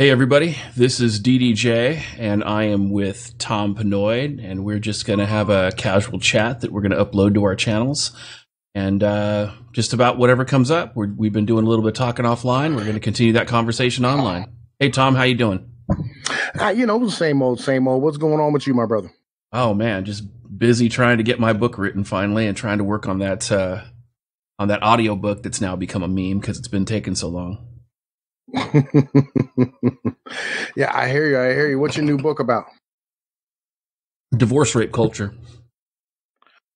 Hey everybody, this is DDJ and I am with Tom Pnoid and we're just going to have a casual chat that we're going to upload to our channels and just about whatever comes up. We've been doing a little bit of talking offline. We're going to continue that conversation online. Hey Tom, how you doing? Same old, same old. What's going on with you, my brother? Oh man, just busy trying to get my book written finally and trying to work on that audio book that's now become a meme because it's been taking so long. Yeah, I hear you. I hear you. What's your new book about? Divorce rape culture.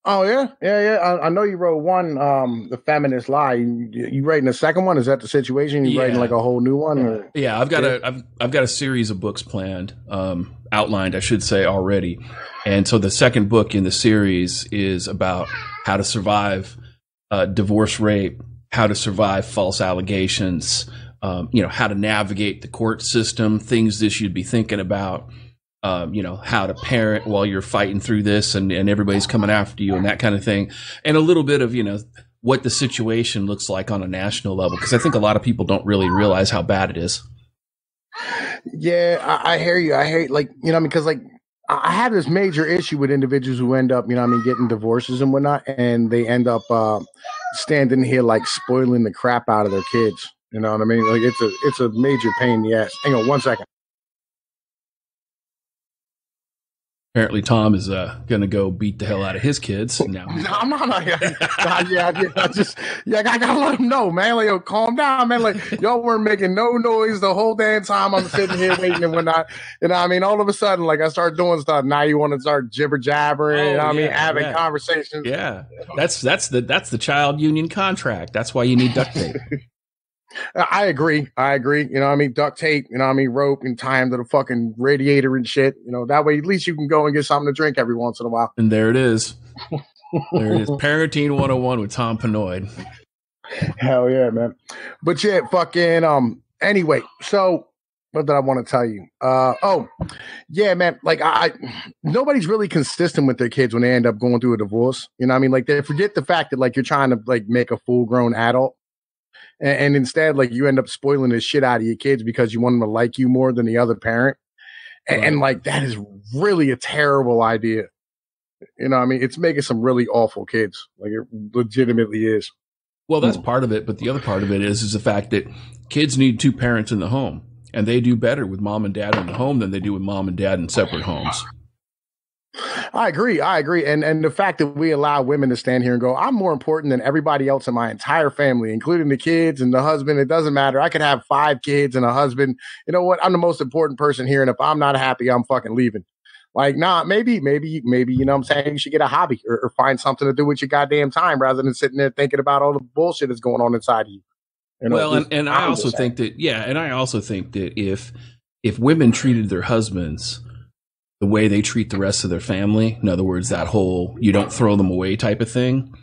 Oh yeah. I know you wrote one, the feminist lie. You writing a second one? Is that the situation? You writing like a whole new one? Or? Yeah, I've got a series of books planned, outlined, I should say, already. And so the second book in the series is about how to survive divorce rape, how to survive false allegations, how to navigate the court system, things that you'd be thinking about. How to parent while you're fighting through this and everybody's coming after you and that kind of thing. And a little bit of, what the situation looks like on a national level. Because I think a lot of people don't really realize how bad it is. Yeah, I hear you. I hear because I have this major issue with individuals who end up, getting divorces and whatnot. And they end up standing here like spoiling the crap out of their kids. You know what I mean? Like it's a major pain in the ass. Hang on 1 second. Apparently, Tom is going to go beat the hell out of his kids now. No, I'm not. I gotta let him know, man. Like, yo, calm down, man. Like, y'all weren't making no noise the whole damn time I'm sitting here waiting and whatnot. All of a sudden, like, I start doing stuff. Now you want to start jibber jabbering. Having conversations. Yeah, that's the child union contract. That's why you need duct tape. I agree. Duct tape, rope and tie him to the fucking radiator and shit. That way at least you can go and get something to drink every once in a while. And there it is. There it is. Parenting 101 with Tom Pnoid. Hell yeah, man. But yeah, anyway, so what did I want to tell you? Man, like nobody's really consistent with their kids when they end up going through a divorce. Like they forget the fact that like you're trying to like make a full grown adult. And instead, like you end up spoiling the shit out of your kids because you want them to like you more than the other parent. And like, that is really a terrible idea. It's making some really awful kids. Like it legitimately is. Well, that's part of it. But the other part of it is the fact that kids need two parents in the home and they do better with mom and dad in the home than they do with mom and dad in separate homes. I agree. And the fact that we allow women to stand here and go, I'm more important than everybody else in my entire family, including the kids and the husband. It doesn't matter. I could have 5 kids and a husband. You know what? I'm the most important person here. And if I'm not happy, I'm fucking leaving. Like, nah, maybe, you know what I'm saying? You should get a hobby or find something to do with your goddamn time rather than sitting there thinking about all the bullshit that's going on inside of you. I also think that if women treated their husbands the way they treat the rest of their family, in other words, that whole you don't throw them away type of thing,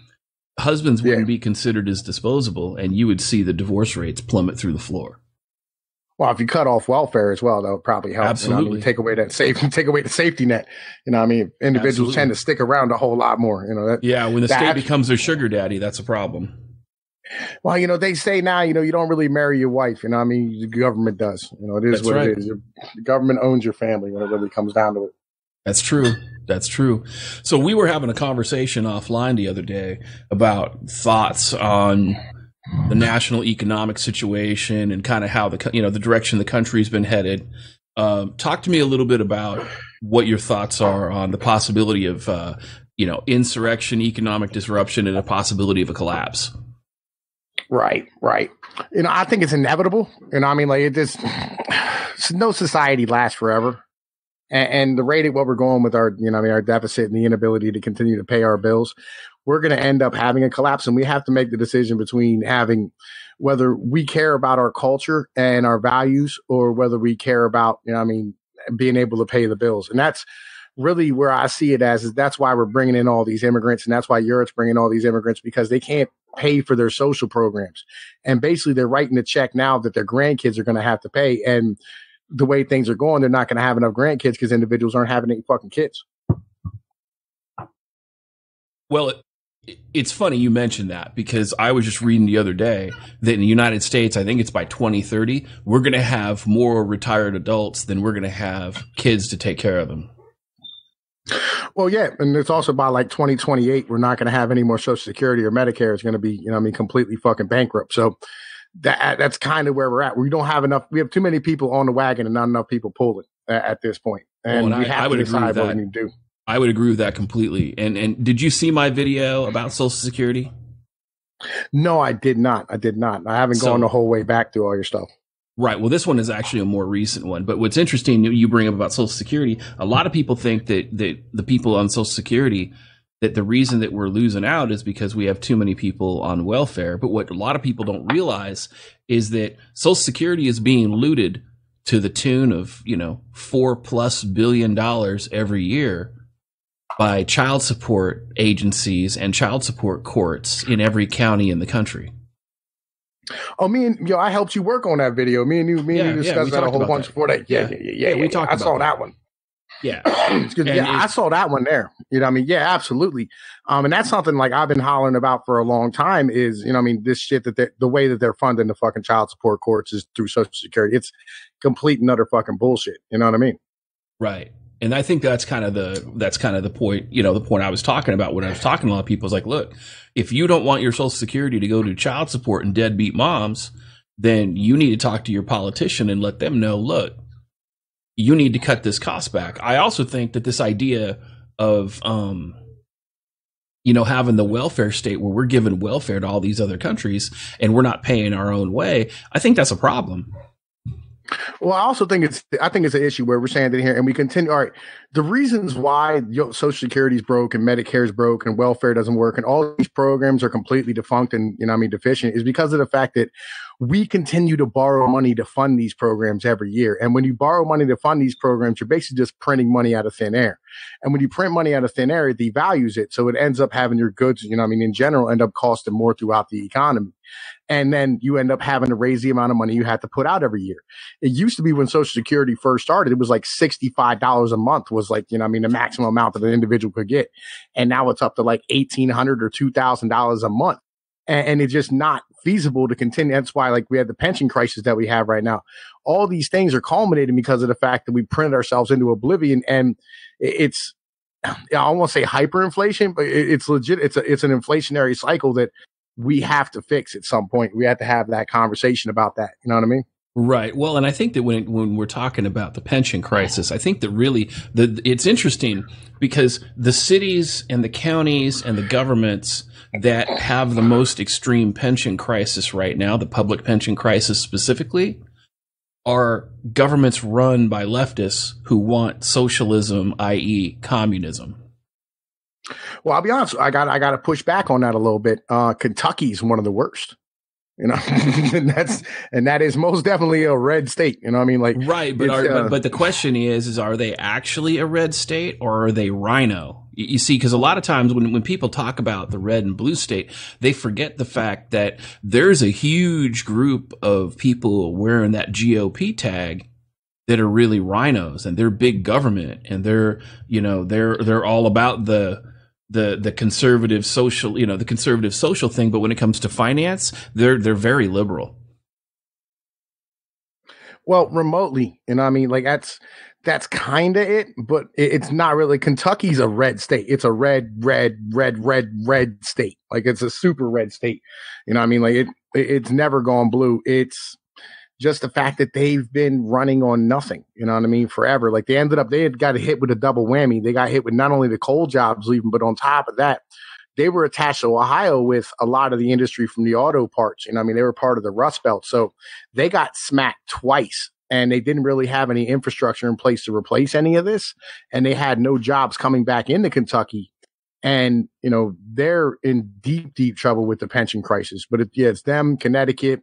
husbands wouldn't be considered as disposable, and you would see the divorce rates plummet through the floor. Well, if you cut off welfare as well, that would probably help. Absolutely. Take away the safety net. Individuals tend to stick around a whole lot more. When the state becomes their sugar daddy, that's a problem. Well, they say now, you don't really marry your wife. The government does. It is what it is. The government owns your family when it really comes down to it. That's true. So we were having a conversation offline the other day about thoughts on the national economic situation and kind of how the direction the country's been headed. Talk to me a little bit about what your thoughts are on the possibility of, insurrection, economic disruption, and a possibility of a collapse. Right. I think it's inevitable. No society lasts forever. And the rate at what we're going with our, our deficit and the inability to continue to pay our bills, we're going to end up having a collapse. And we have to make the decision between having whether we care about our culture and our values or whether we care about, being able to pay the bills. And that's really where I see it as, is that's why we're bringing in all these immigrants. And that's why Europe's bringing all these immigrants, because they can't pay for their social programs. And basically they're writing a check now that their grandkids are going to have to pay. And the way things are going, they're not going to have enough grandkids because individuals aren't having any fucking kids. Well, It's funny you mentioned that because I was just reading the other day that in the United States, I think it's by 2030, we're going to have more retired adults than we're going to have kids to take care of them. Well, yeah, and it's also by like 2028, we're not going to have any more Social Security or Medicare. It's going to be, completely fucking bankrupt. So that's kind of where we're at. We don't have enough. We have too many people on the wagon and not enough people pulling at this point. And we have to decide what we need to do. I would agree with that completely. And did you see my video about Social Security? No, I did not. I haven't gone the whole way back through all your stuff. Right. Well, this one is actually a more recent one. But what's interesting, you bring up about Social Security, a lot of people think that the people on Social Security, that the reason that we're losing out is because we have too many people on welfare. But what a lot of people don't realize is that Social Security is being looted to the tune of, $4+ billion every year by child support agencies and child support courts in every county in the country. Oh, I helped you work on that video. Me and you discussed that a whole bunch before that. Yeah. We talked. I saw that one. Yeah. I saw that one there. Yeah, absolutely. And that's something like I've been hollering about for a long time is, this shit that the way that they're funding the fucking child support courts is through Social Security. It's complete and utter fucking bullshit. You know what I mean? Right. And I think that's kind of the point, the point I was talking about when I was talking to a lot of people is like, look, if you don't want your Social Security to go to child support and deadbeat moms, then you need to talk to your politician and let them know, look, you need to cut this cost back. I also think that this idea of, having the welfare state where we're giving welfare to all these other countries and we're not paying our own way, I think that's a problem. Well, I also think it's an issue where we're saying that here and we continue. All right. The reasons why Social Security is broke and Medicare is broke and welfare doesn't work and all these programs are completely defunct and, deficient is because of the fact that we continue to borrow money to fund these programs every year. And when you borrow money to fund these programs, you're basically just printing money out of thin air. And when you print money out of thin air, it devalues it. So it ends up having your goods, in general, end up costing more throughout the economy. And then you end up having to raise the amount of money you have to put out every year. It used to be when Social Security first started, it was like $65 a month was like, the maximum amount that an individual could get. And now it's up to like $1,800 or $2,000 a month. And it's just not feasible to continue. That's why like we have the pension crisis that we have right now. All these things are culminating because of the fact that we printed ourselves into oblivion. And it's, I won't say hyperinflation, but it's legit. It's an inflationary cycle that we have to fix at some point. We have to have that conversation about that. You know what I mean? Right. Well, and I think that when we're talking about the pension crisis, I think that really it's interesting because the cities and the counties and the governments that have the most extreme pension crisis right now, the public pension crisis specifically, are governments run by leftists who want socialism, i.e. communism. Well, I'll be honest. I got to push back on that a little bit. Kentucky's one of the worst. and that is most definitely a red state. You know what I mean? Like, right. But the question is are they actually a red state or are they rhino? You see, because a lot of times when people talk about the red and blue state, they forget the fact that there's a huge group of people wearing that GOP tag that are really rhinos and they're big government and they're all about the conservative social, the conservative social thing. But when it comes to finance, they're very liberal. Well, remotely, like that's kind of it, but it's not really. Kentucky's a red state. It's a red state. Like it's a super red state. Like it's never gone blue. It's just the fact that they've been running on nothing, forever. Like they had got hit with a double whammy. They got hit with not only the coal jobs leaving, but on top of that, they were attached to Ohio with a lot of the industry from the auto parts. They were part of the Rust Belt. So they got smacked twice and they didn't really have any infrastructure in place to replace any of this. And they had no jobs coming back into Kentucky. And, they're in deep, deep trouble with the pension crisis. But it's them, Connecticut,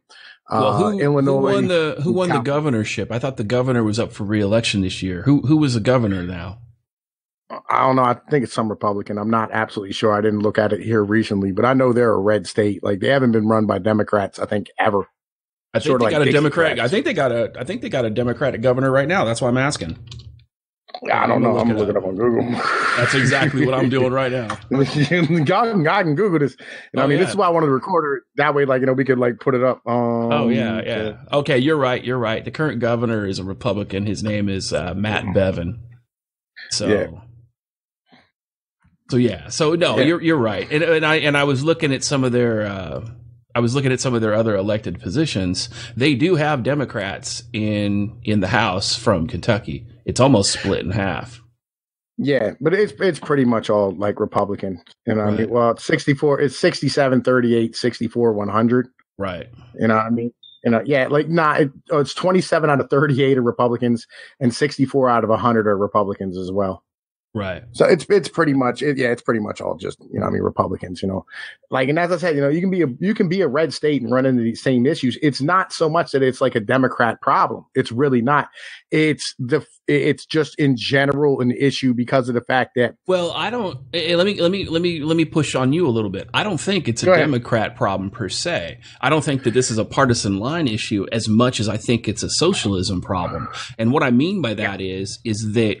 Illinois. Who won the governorship? I thought the governor was up for re-election this year. Who was the governor now? I don't know. I think it's some Republican. I'm not absolutely sure. I didn't look at it here recently, but I know they're a red state. Like they haven't been run by Democrats, I think, ever. I think they got a Democratic. I think they got a Democratic governor right now. That's why I'm asking. I don't know. I'm gonna look it up on Google. That's exactly what I'm doing right now. God can Google this. This is why I wanted to record it. That way, we could put it up. Yeah. Okay, you're right. The current governor is a Republican. His name is Matt Bevin. So you're right. And I was looking at some of their other elected positions. They do have Democrats in the House from Kentucky. It's almost split in half. Yeah, but it's pretty much all Republican. Well, it's 64, it's 67, 38, 64, 100. Right. It's 27 out of 38 are Republicans and 64 out of 100 are Republicans as well. Right. So it's pretty much it's pretty much all just Republicans, and as I said, you can be a red state and run into these same issues. It's not so much that it's like a Democrat problem. It's really not. It's just in general an issue because of the fact that let me push on you a little bit. I don't think it's a Democrat problem per se. I don't think that this is a partisan line issue as much as I think it's a socialism problem. And what I mean by that is that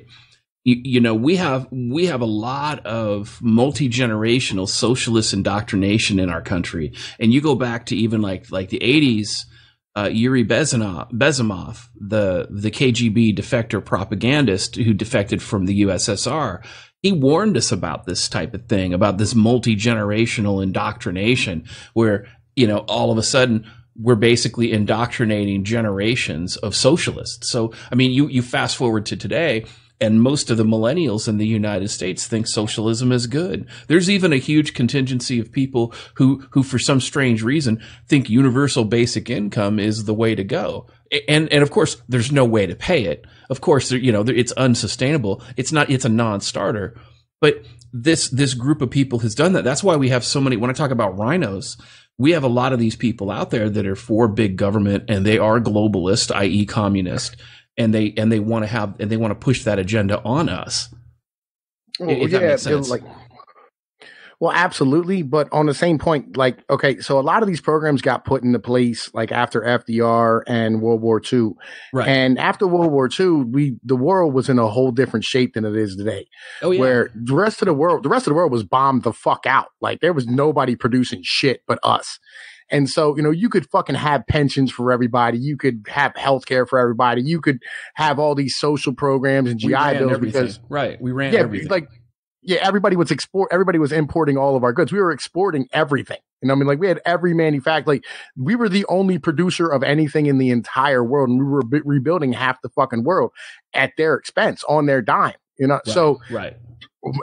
we have a lot of multi-generational socialist indoctrination in our country. And you go back to even like the 80s, Yuri Bezimov, the KGB defector propagandist who defected from the USSR, he warned us about this type of thing, about this multi-generational indoctrination where, all of a sudden we're basically indoctrinating generations of socialists. So, you fast forward to today, and most of the millennials in the United States think socialism is good. There's even a huge contingency of people who for some strange reason think universal basic income is the way to go. And of course, there's no way to pay it. Of course, it's unsustainable. It's a non-starter. But this group of people has done that. That's why we have so many. When I talk about rhinos, we have a lot of these people out there that are for big government and they are globalist, i.e. communist. And they want to push that agenda on us. If that makes sense. Well, absolutely. But on the same point, so a lot of these programs got put into place after FDR and World War II. Right. And after World War II, the world was in a whole different shape than it is today. Oh, yeah. Where the rest of the world was bombed the fuck out. There was nobody producing shit but us. And so, you could fucking have pensions for everybody. You could have healthcare for everybody. You could have all these social programs and GI bills because we ran everything. Everybody was importing all of our goods. We were exporting everything. We had every manufacturer. We were the only producer of anything in the entire world, and we were rebuilding half the fucking world at their expense on their dime. Right.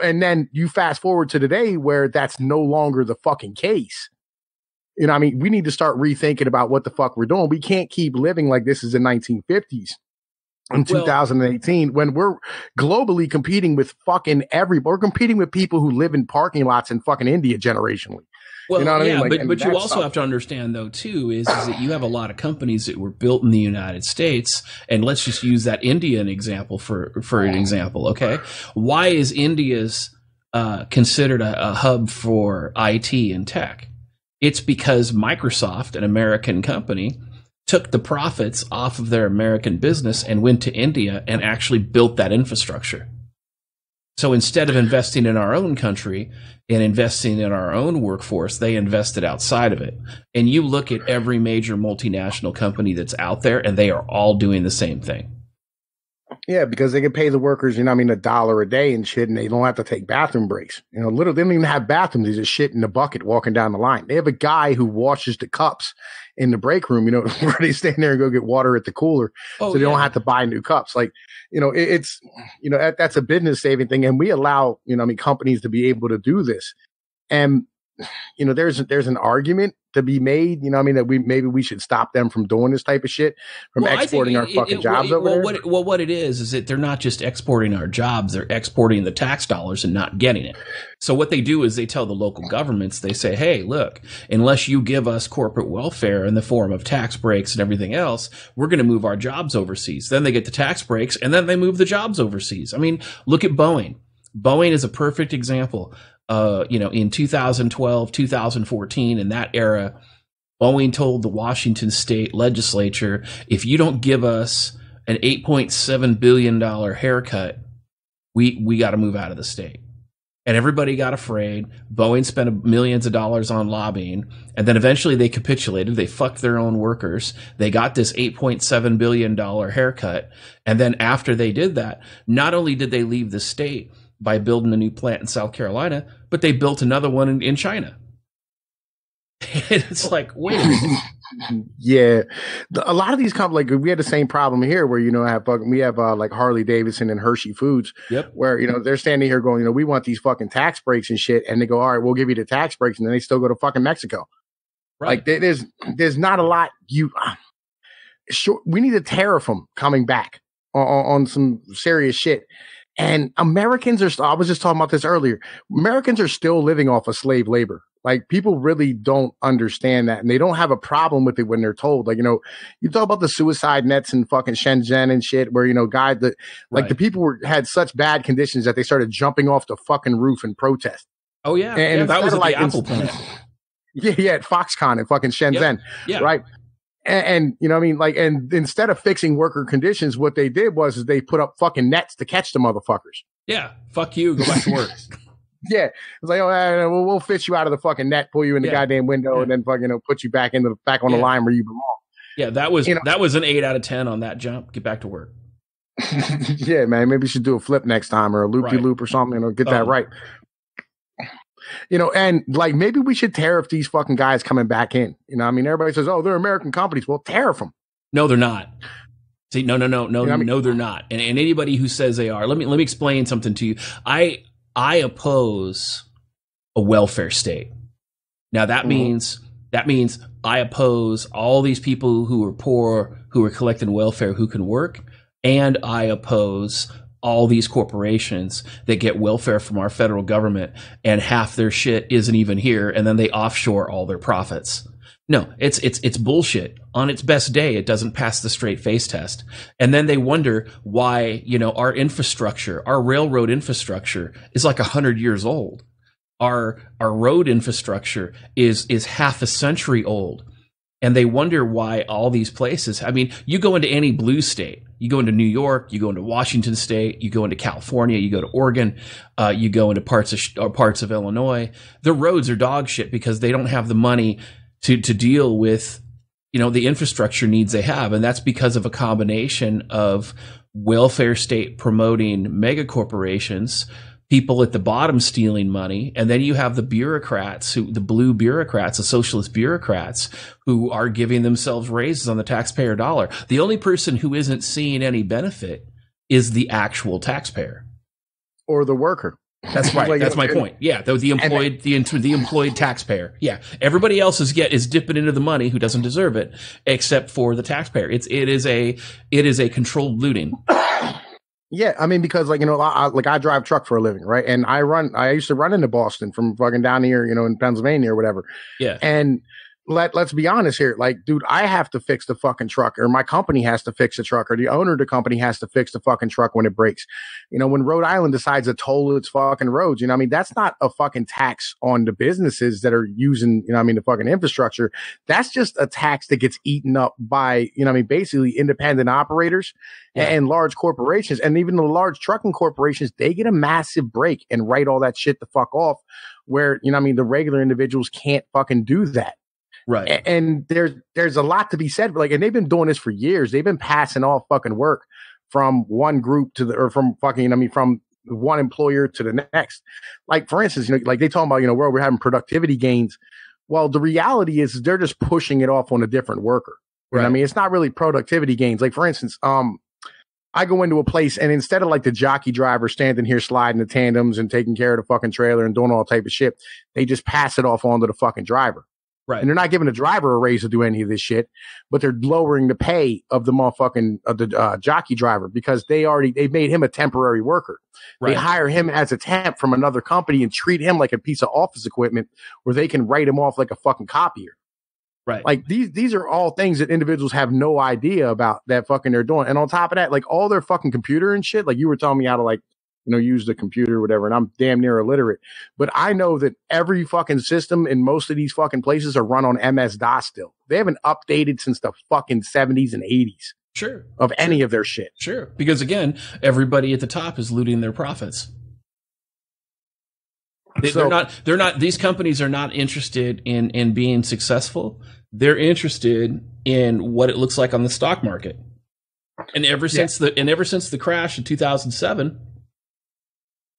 And then you fast forward to today where that's no longer the fucking case. We need to start rethinking about what the fuck we're doing. We can't keep living like this is the 1950s in 2018 when we're globally competing with fucking we're competing with people who live in parking lots in fucking India generationally. Well, but you also have to understand though too is that you have a lot of companies that were built in the United States, and let's just use that Indian example for an example. Okay, why is India's considered a hub for IT and tech? It's because Microsoft, an American company, took the profits off of their American business and went to India and actually built that infrastructure. So instead of investing in our own country and investing in our own workforce, they invested outside of it. And you look at every major multinational company that's out there, and they are all doing the same thing. Yeah, because they can pay the workers, $1 a day and shit, and they don't have to take bathroom breaks. Literally, they don't even have bathrooms. They just shit in the bucket walking down the line. They have a guy who washes the cups in the break room, where they stand there and go get water at the cooler, so they don't have to buy new cups. It's that's a business saving thing, and we allow companies to be able to do this. And there's an argument to be made, that we should stop them from doing this type of shit, from exporting our fucking jobs over there. What it is that they're not just exporting our jobs, they're exporting the tax dollars and not getting it. So what they do is they tell the local governments, they say, hey, look, unless you give us corporate welfare in the form of tax breaks and everything else, we're going to move our jobs overseas. Then they get the tax breaks and then they move the jobs overseas. Look at Boeing. Boeing is a perfect example. In 2012, 2014, in that era, Boeing told the Washington state legislature, if you don't give us an $8.7 billion haircut we got to move out of the state. And everybody got afraid. Boeing spent millions of dollars on lobbying. And then eventually they capitulated. They fucked their own workers. They got this $8.7 billion haircut. And then after they did that, not only did they leave the state by building a new plant in South Carolina, but they built another one in China. And it's like, wait a minute. Yeah, a lot of these companies, like we had the same problem here, where we have like Harley Davidson and Hershey Foods, where they're standing here going, we want these fucking tax breaks and shit, and they go, all right, we'll give you the tax breaks, and then they still go to fucking Mexico. Right. Like there's not a lot. We need to tariff them coming back on some serious shit. And Americans are. I was just talking about this earlier. Americans are still living off of slave labor. Like, people really don't understand that, and they don't have a problem with it when they're told. Like, you talk about the suicide nets in fucking Shenzhen and shit, where, guys that, like, the people had such bad conditions that they started jumping off the fucking roof in protest. Oh, yeah. And that was at the Apple plant. Yeah, at Foxconn in fucking Shenzhen. Yeah. Right. And you know what I mean? Like, and instead of fixing worker conditions, what they did was they put up fucking nets to catch the motherfuckers. Yeah. Fuck you. Go back to work. Yeah, it's like, we'll fish you out of the fucking net, pull you in the goddamn window, and then fucking put you back on the line where you belong. Yeah, that was an 8 out of 10 on that jump. Get back to work. Yeah, man, maybe you should do a flip next time, or a loop-de-loop or something. Get that right. And like, maybe we should tariff these fucking guys coming back in. I mean, everybody says, oh, they're American companies. Well, tariff them. No, they're not. See, no, they're not. And anybody who says they are, let me explain something to you. I oppose a welfare state. Now that means I oppose all these people who are poor, who are collecting welfare, who can work, and I oppose all these corporations that get welfare from our federal government, and half their shit isn't even here, and then they offshore all their profits. No, it's bullshit. On its best day, it doesn't pass the straight face test. And then they wonder why, our infrastructure, our railroad infrastructure is like 100 years old. Our road infrastructure is half a century old. And they wonder why all these places, I mean, you go into any blue state, you go into New York, you go into Washington State, you go into California, you go to Oregon, you go into parts of Illinois. The roads are dog shit because they don't have the money to deal with, the infrastructure needs they have. And that's because of a combination of welfare state promoting mega corporations, people at the bottom stealing money, and then you have the bureaucrats, the blue bureaucrats, the socialist bureaucrats, who are giving themselves raises on the taxpayer dollar. The only person who isn't seeing any benefit is the actual taxpayer. Or the worker. That's right. Like, that's my point. Yeah, the employed taxpayer. Yeah, everybody else is dipping into the money who doesn't deserve it, except for the taxpayer. It is a controlled looting. Yeah, I mean, because I drive truck for a living, right? And I used to run into Boston from fucking down here, in Pennsylvania or whatever. Yeah. And let's be honest here. Like, dude, I have to fix the fucking truck, or my company has to fix the truck, or the owner of the company has to fix the fucking truck when it breaks. When Rhode Island decides to toll its fucking roads, that's not a fucking tax on the businesses that are using, the fucking infrastructure. That's just a tax that gets eaten up by, basically independent operators and large corporations. And even the large trucking corporations, they get a massive break and write all that shit the fuck off, where, the regular individuals can't fucking do that. Right. And there's a lot to be said. Like, and they've been doing this for years. They've been passing off fucking work from one group from one employer to the next. Like, for instance, like they talk about, where we're having productivity gains. Well, the reality is they're just pushing it off on a different worker. Right. I mean, it's not really productivity gains. Like, for instance, I go into a place, and instead of like the jockey driver standing here sliding the tandems and taking care of the fucking trailer and doing all type of shit, they just pass it off onto the fucking driver. Right. And they're not giving the driver a raise to do any of this shit, but they're lowering the pay of the motherfucking jockey driver, because they made him a temporary worker. Right. They hire him as a temp from another company and treat him like a piece of office equipment, where they can write him off like a fucking copier. Right. Like, these are all things that individuals have no idea about that fucking they're doing. And on top of that, like, all their fucking computer and shit, like you were telling me how to, like, use the computer or whatever, and I'm damn near illiterate. But I know that every fucking system in most of these fucking places are run on MS-DOS still. They haven't updated since the fucking 70s and 80s. of any of their shit. Sure. Because again, everybody at the top is looting their profits. These companies are not interested in being successful. They're interested in what it looks like on the stock market. And ever since the crash in 2007,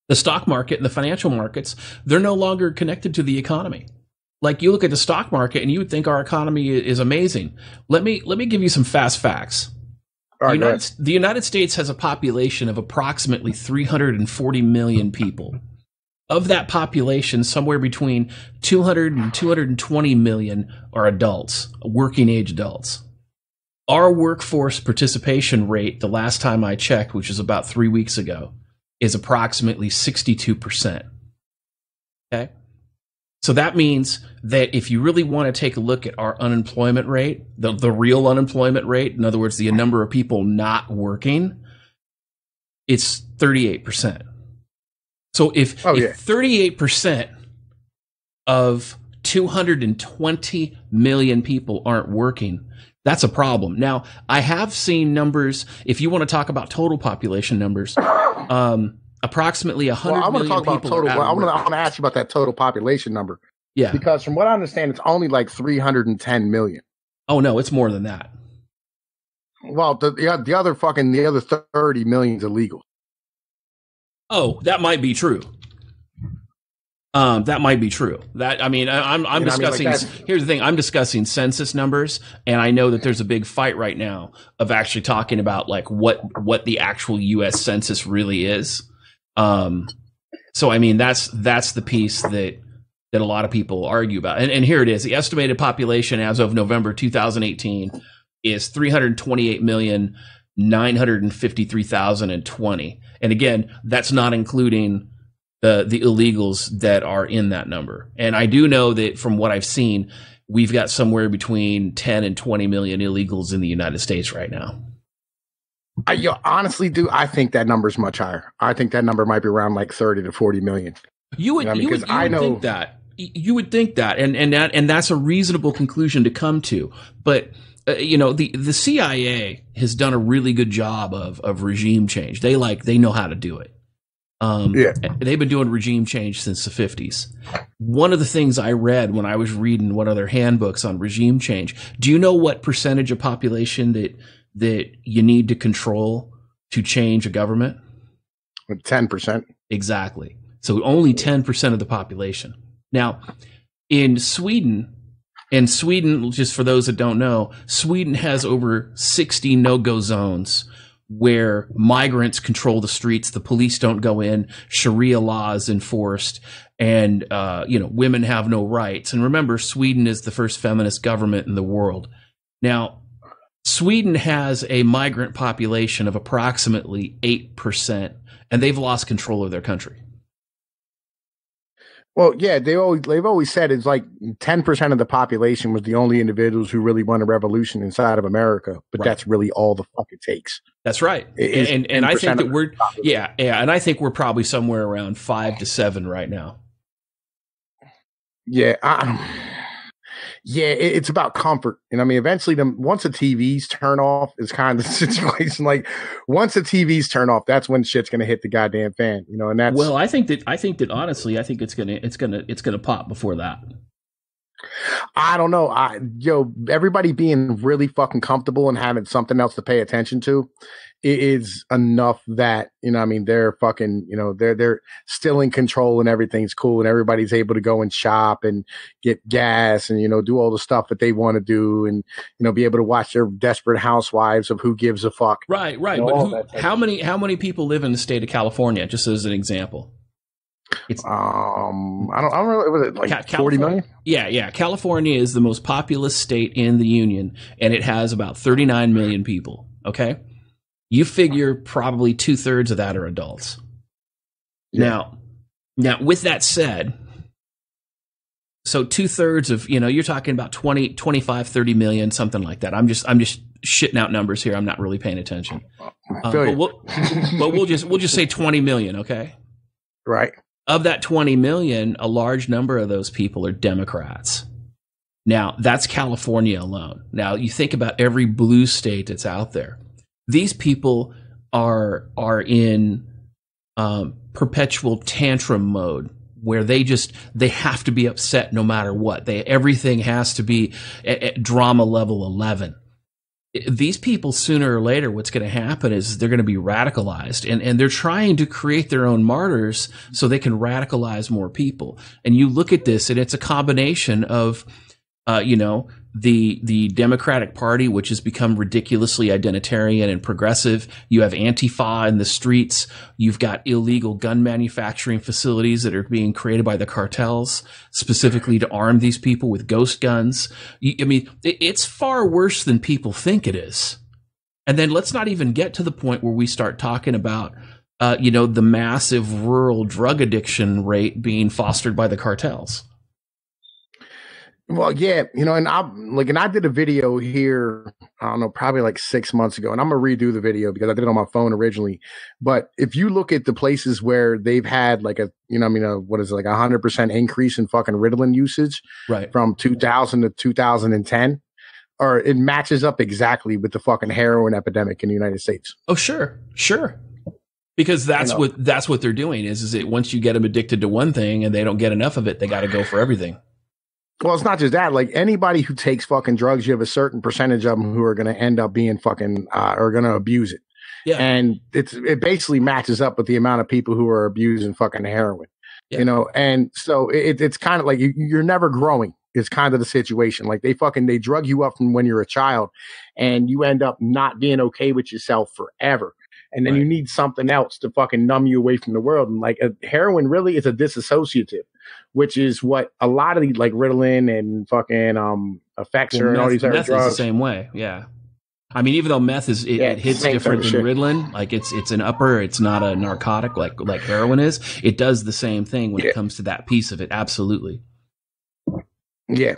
the stock market and the financial markets, they're no longer connected to the economy. Like, you look at the stock market and you would think our economy is amazing. Let me give you some fast facts. The United States has a population of approximately 340 million people. Of that population, somewhere between 200 and 220 million are adults, working age adults. Our workforce participation rate, the last time I checked, which is about 3 weeks ago, is approximately 62%. Okay? So that means that if you really want to take a look at our unemployment rate, the real unemployment rate, in other words, the number of people not working, it's 38%. So if 38% of 220 million people aren't working, that's a problem. Now, I have seen numbers, if you want to talk about total population numbers, approximately 100 million people are out of work. I want to ask you about that total population number. Yeah. Because from what I understand, it's only like 310 million. Oh, no, it's more than that. Well, the other 30 million is illegal. Oh, that might be true. That might be true. I'm discussing. Here's the thing: I'm discussing census numbers, and I know that there's a big fight right now of actually talking about like what the actual U.S. Census really is. So I mean that's the piece that a lot of people argue about. And here it is: the estimated population as of November 2018 is 328,953,020. And again, that's not including the illegals that are in that number. And I do know that from what I've seen, we've got somewhere between 10 and 20 million illegals in the United States right now. I honestly do. I think that number is much higher. I think that number might be around like 30 to 40 million. You would think that. You would think that. And that's a reasonable conclusion to come to. But the CIA has done a really good job of regime change. They know how to do it. They've been doing regime change since the 50s. One of the things I read when I was reading one of their handbooks on regime change, do you know what percentage of population that you need to control to change a government? 10%. Exactly. So only 10% of the population. Now, in Sweden, just for those that don't know, Sweden has over 60 no-go zones where migrants control the streets, the police don't go in, Sharia law is enforced, and women have no rights. And remember, Sweden is the first feminist government in the world. Now, Sweden has a migrant population of approximately 8%, and they've lost control of their country. Well, yeah, they've always said it's like 10% of the population was the only individuals who really want a revolution inside of America, but that's really all the fuck it takes. That's right. And I think that and I think we're probably somewhere around 5 to 7 right now. Yeah, it's about comfort. And I mean, eventually, once the TVs turn off, is kind of the situation. Like, once the TVs turn off, that's when shit's gonna hit the goddamn fan. And that's I think that honestly, I think it's gonna pop before that. I don't know. Everybody being really fucking comfortable and having something else to pay attention to is enough that, they're fucking, they're still in control and everything's cool and everybody's able to go and shop and get gas and, do all the stuff that they want to do and, be able to watch their Desperate Housewives of Who Gives a Fuck. Right. But how many people live in the state of California, just as an example? It's I don't really, was it like 40 million? Yeah. California is the most populous state in the union, and it has about 39 million people. Okay, you figure probably 2/3 of that are adults. Yeah. Now, with that said, so 2/3 of you're talking about 20, 25, 30 million, something like that. I'm just shitting out numbers here. I'm not really paying attention. But we'll just say 20 million. Okay, right. Of that 20 million, a large number of those people are Democrats. Now, that's California alone. Now, you think about every blue state that's out there. these people are in perpetual tantrum mode, where they have to be upset no matter what. Everything has to be at drama level 11. These people, sooner or later, what's going to happen is they're going to be radicalized, and they're trying to create their own martyrs so they can radicalize more people. And you look at this, and it's a combination of, the Democratic Party, which has become ridiculously identitarian and progressive. You have Antifa in the streets. You've got illegal gun manufacturing facilities that are being created by the cartels specifically to arm these people with ghost guns. I mean, it's far worse than people think it is. And then let's not even get to the point where we start talking about, the massive rural drug addiction rate being fostered by the cartels. Well, yeah, and I did a video here, I don't know, probably like 6 months ago, and I'm going to redo the video because I did it on my phone originally. But if you look at the places where they've had like a 100% increase in fucking Ritalin usage, right, from 2000 to 2010, or it matches up exactly with the fucking heroin epidemic in the United States. Oh, sure. Because that's what they're doing is it once you get them addicted to one thing and they don't get enough of it, they got to go for everything. Well, it's not just that. Like anybody who takes fucking drugs, you have a certain percentage of them who are going to end up being fucking, are going to abuse it. Yeah. And it basically matches up with the amount of people who are abusing fucking heroin, and so it's kind of like you're never growing. It's kind of the situation. Like they drug you up from when you're a child and you end up not being okay with yourself forever. And then you need something else to fucking numb you away from the world. And like heroin really is a disassociative, which is what a lot of these like Ritalin and fucking Effexor and all these other drugs. Is the same way. Yeah. I mean, even though meth it hits different than Ritalin, like it's an upper, it's not a narcotic like heroin is. It does the same thing when it comes to that piece of it. Absolutely. Yeah.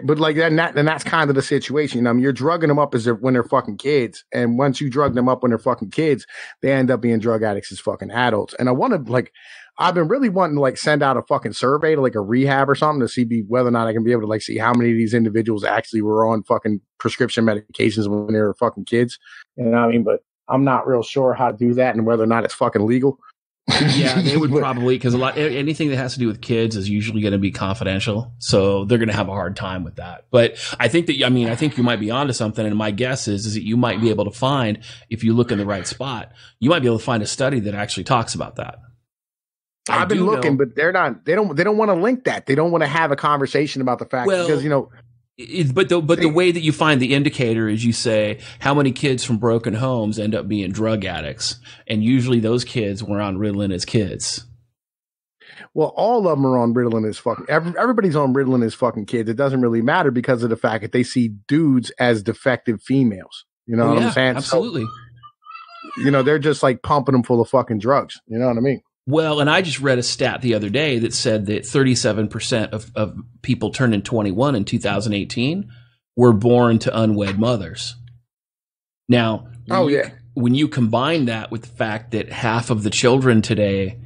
But like that, and that's kind of the situation. I mean, you're drugging them up when they're fucking kids, and once you drug them up when they're fucking kids, they end up being drug addicts as fucking adults. And I've been really wanting to like send out a fucking survey to like a rehab or something to see whether or not I can be able to like see how many of these individuals actually were on fucking prescription medications when they were fucking kids. You know what I mean? But I'm not real sure how to do that and whether or not it's fucking legal. Yeah, they would probably, because anything that has to do with kids is usually going to be confidential, so they're going to have a hard time with that. But I think you might be onto something, and my guess is that you might be able to find, if you look in the right spot, you might be able to find a study that actually talks about that. I've been looking, but they don't want to link that. They don't want to have a conversation about the fact because But the way that you find the indicator is you say how many kids from broken homes end up being drug addicts, and usually those kids were on Ritalin as kids. Well, all of them are on Ritalin as fucking. Everybody's on Ritalin as fucking kids. It doesn't really matter because of the fact that they see dudes as defective females. You know what I'm saying? Absolutely. So, they're just like pumping them full of fucking drugs. You know what I mean? Well, and I just read a stat the other day that said that 37% of people turning 21 in 2018 were born to unwed mothers. Now, when you combine that with the fact that half of the children today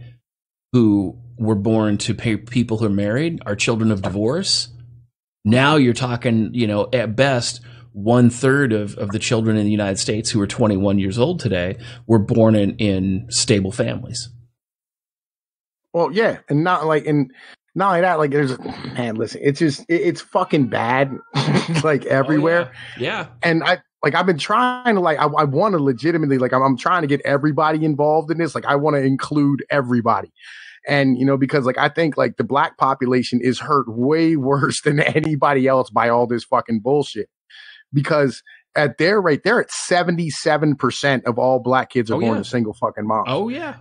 who were born to people who are married are children of divorce, now you're talking, at best, 1/3 of the children in the United States who are 21 years old today were born in stable families. Well, yeah, and not only that, like listen, it's fucking bad, like everywhere. Oh, yeah. And I've been trying to I want to legitimately I'm trying to get everybody involved in this. Like I want to include everybody, and because I think the black population is hurt way worse than anybody else by all this fucking bullshit. Because at their rate, they're at 77% of all black kids are born to single fucking moms. Oh yeah,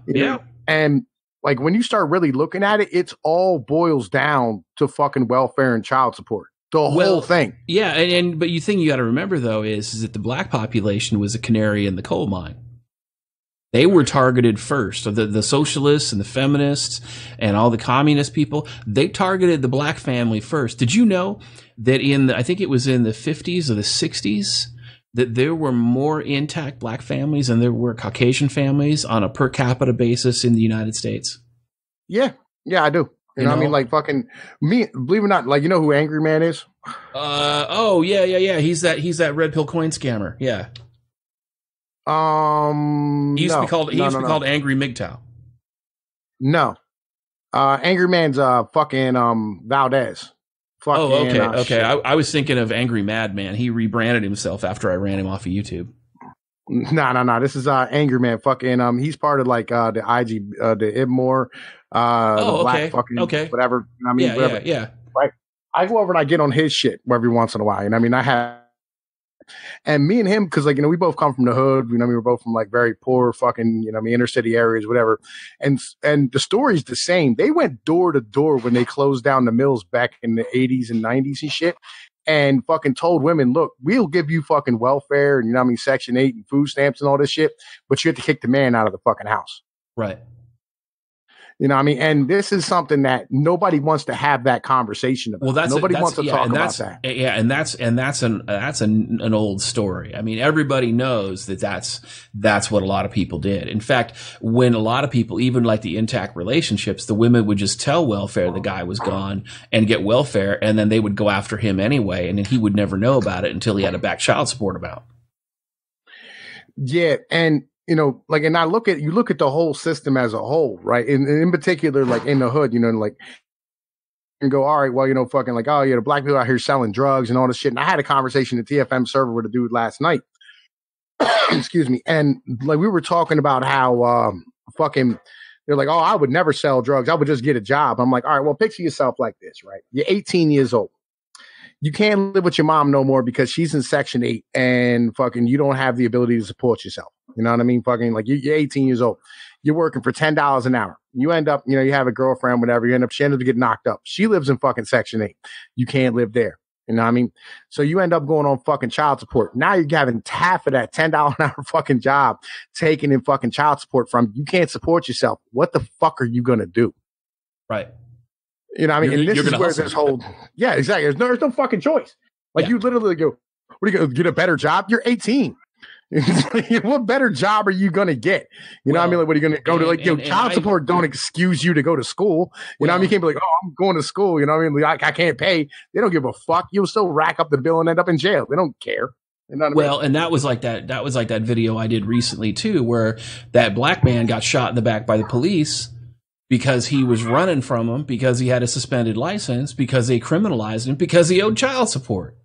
and when you start really looking at it, it's all boils down to fucking welfare and child support. The whole thing. Yeah, but the thing you got to remember though is that the black population was a canary in the coal mine. They were targeted first. So the socialists and the feminists and all the communist people, they targeted the black family first. Did you know that I think it was in the 50s or the 60s, that there were more intact black families than there were Caucasian families on a per capita basis in the United States? Yeah, I do. You know what I mean? Fucking me, believe it or not, you know who Angry Man is? Yeah. He's that red pill coin scammer. Yeah. He used to be No, called no, no, no, Angry MGTOW. no. Angry Man's fucking Valdez. Oh, Fucking okay, okay. shit. I was thinking of Angry Madman. He rebranded himself after I ran him off of YouTube. No, no, no. This is Angry Man. Fucking he's part of like the IG, the Ibmore, the Oh, black okay, fucking okay. whatever. You know what I mean, Yeah, yeah, whatever. yeah. Right. I go over and I get on his shit every once in a while. And I mean, I have, and me and him, because like we both come from the hood. You know, we were both from like very poor fucking inner city areas, whatever. And the story's the same. They went door to door when they closed down the mills back in the 80s and 90s and shit. And fucking told women, look, we'll give you fucking welfare and Section 8 and food stamps and all this shit, but you have to kick the man out of the fucking house. Right. You know what I mean? And this is something that nobody wants to have that conversation about. Well, nobody wants to talk about that. Yeah, and that's an old story. I mean, everybody knows that's what a lot of people did. In fact, when a lot of people, even like the intact relationships, the women would just tell welfare the guy was gone and get welfare, and then they would go after him anyway, and then he would never know about it until he had to back child support about. Yeah, and like, and you look at the whole system as a whole, right? And in particular, like in the hood, like, and go, all right, well, fucking like, oh, yeah, the black people out here selling drugs and all this shit. And I had a conversation at TFM server with a dude last night. Excuse me. And like, we were talking about how fucking, they're like, oh, I would never sell drugs. I would just get a job. I'm like, all right, well, picture yourself like this, right? You're 18 years old. You can't live with your mom no more because she's in Section 8 and fucking you don't have the ability to support yourself. You know what I mean? Fucking like you're 18 years old. You're working for $10 an hour. You end up, you have a girlfriend, whatever. She ends up getting knocked up. She lives in fucking Section 8. You can't live there. You know what I mean? So you end up going on fucking child support. Now you're having half of that $10 an hour fucking job taken in fucking child support from you. Can't support yourself. What the fuck are you going to do? Right. You know what I mean? And this is where hustle. This whole, yeah, exactly. There's no fucking choice. Like you literally go, what are you going to get a better job? You're 18. What better job are you going to get? You know what I mean? Like, what are you going to go to? Like, child support don't excuse you to go to school. You know what I mean? You can't be like, oh, I'm going to school. You know what I mean? Like, I can't pay. They don't give a fuck. You'll still rack up the bill and end up in jail. They don't care. You know what I mean? And that was like that video I did recently too, where that black man got shot in the back by the police because he was running from them, because he had a suspended license, because they criminalized him, because he owed child support.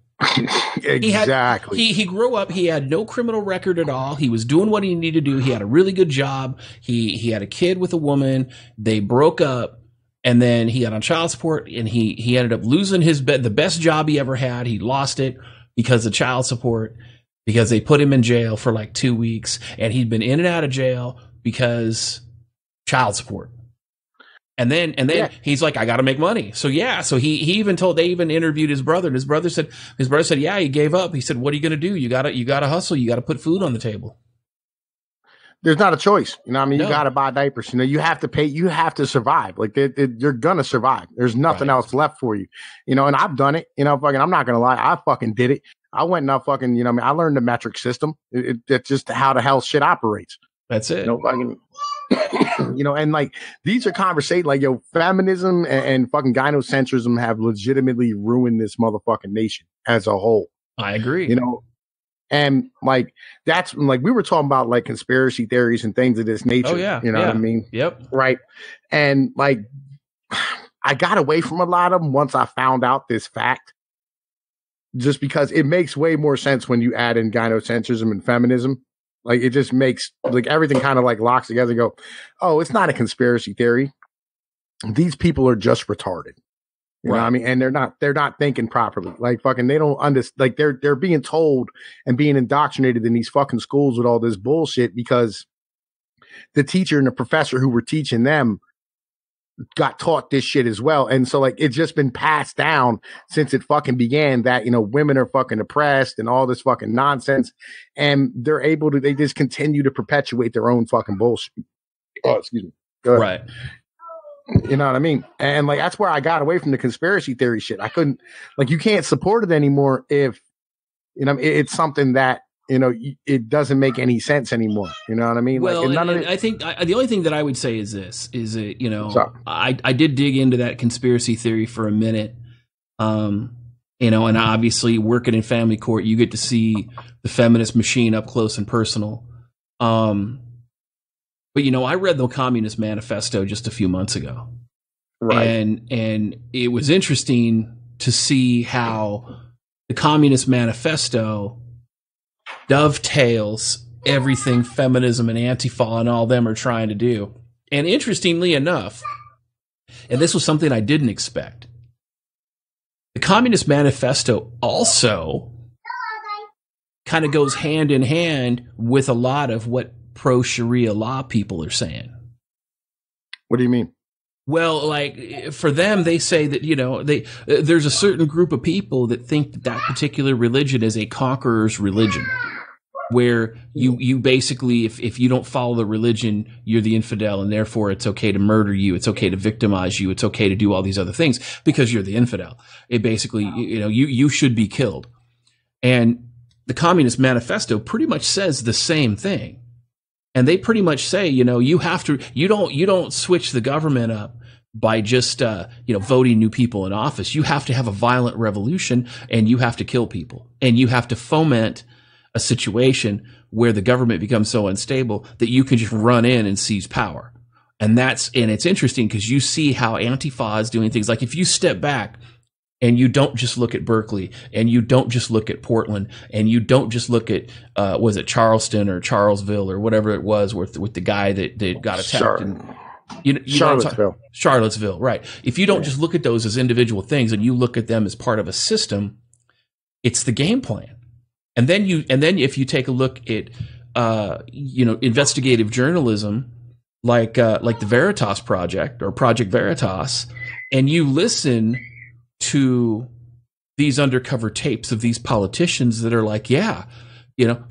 Exactly. He grew up. He had no criminal record at all. He was doing what he needed to do. He had a really good job. He had a kid with a woman. They broke up, and then he got on child support, and he ended up losing the best job he ever had. He lost it because of child support, because they put him in jail for like 2 weeks, and he'd been in and out of jail because child support. And then he's like, I got to make money. So he they even interviewed his brother, and his brother said, yeah, he gave up. He said, what are you going to do? You got to hustle. You got to put food on the table. There's not a choice. You know what I mean? No. You got to buy diapers. You have to pay. You have to survive. Like you're going to survive. There's nothing else left for you. And I've done it. Fucking, I'm not going to lie. I fucking did it. I went and I fucking, I learned the metric system. It's just how the hell shit operates. That's it. Fucking, and like these are conversations like feminism and fucking gynocentrism have legitimately ruined this motherfucking nation as a whole. I agree. And like that's like we were talking about like conspiracy theories and things of this nature. Oh yeah. You know what I mean? Yep. Right. And like I got away from a lot of them once I found out this fact. Just because it makes way more sense when you add in gynocentrism and feminism. Like it just makes like everything kind of like locks together and go, oh, it's not a conspiracy theory. These people are just retarded. You know what I mean? And they're not thinking properly. Like fucking they don't understand, like they're being told and being indoctrinated in these fucking schools with all this bullshit because the teacher and the professor who were teaching them got taught this shit as well. And so like it's just been passed down since it fucking began that, women are fucking oppressed and all this fucking nonsense. And they just continue to perpetuate their own fucking bullshit. Oh, excuse me. Go ahead. Right. You know what I mean? And like that's where I got away from the conspiracy theory shit. I couldn't like you can't support it anymore if it's something that it doesn't make any sense anymore. You know what I mean? Well, like, I think the only thing that I would say is this: I did dig into that conspiracy theory for a minute, and obviously working in family court, you get to see the feminist machine up close and personal. But I read the Communist Manifesto just a few months ago. Right. And it was interesting to see how the Communist Manifesto dovetails everything feminism and Antifa and all them are trying to do. And interestingly enough, and this was something I didn't expect, the Communist Manifesto also kind of goes hand in hand with a lot of what pro-Sharia law people are saying. What do you mean? Well, like for them, they say that, there's a certain group of people that think that that particular religion is a conqueror's religion, where you basically, if you don't follow the religion, you're the infidel, and therefore it's okay to murder you, it's okay to victimize you, it's okay to do all these other things because you're the infidel. It basically, you should be killed. And the Communist Manifesto pretty much says the same thing. And they pretty much say, you don't switch the government up by just, voting new people in office. You have to have a violent revolution, and you have to kill people, and you have to foment a situation where the government becomes so unstable that you can just run in and seize power. And it's interesting because you see how Antifa is doing things. Like if you step back and you don't just look at Berkeley, and you don't just look at Portland, and you don't just look at, was it Charleston or Charlesville or whatever it was with the guy that got attacked. Charlottesville, right. If you don't just look at those as individual things and you look at them as part of a system, it's the game plan. And then if you take a look at, investigative journalism, like the Veritas Project or Project Veritas, and you listen to these undercover tapes of these politicians that are like,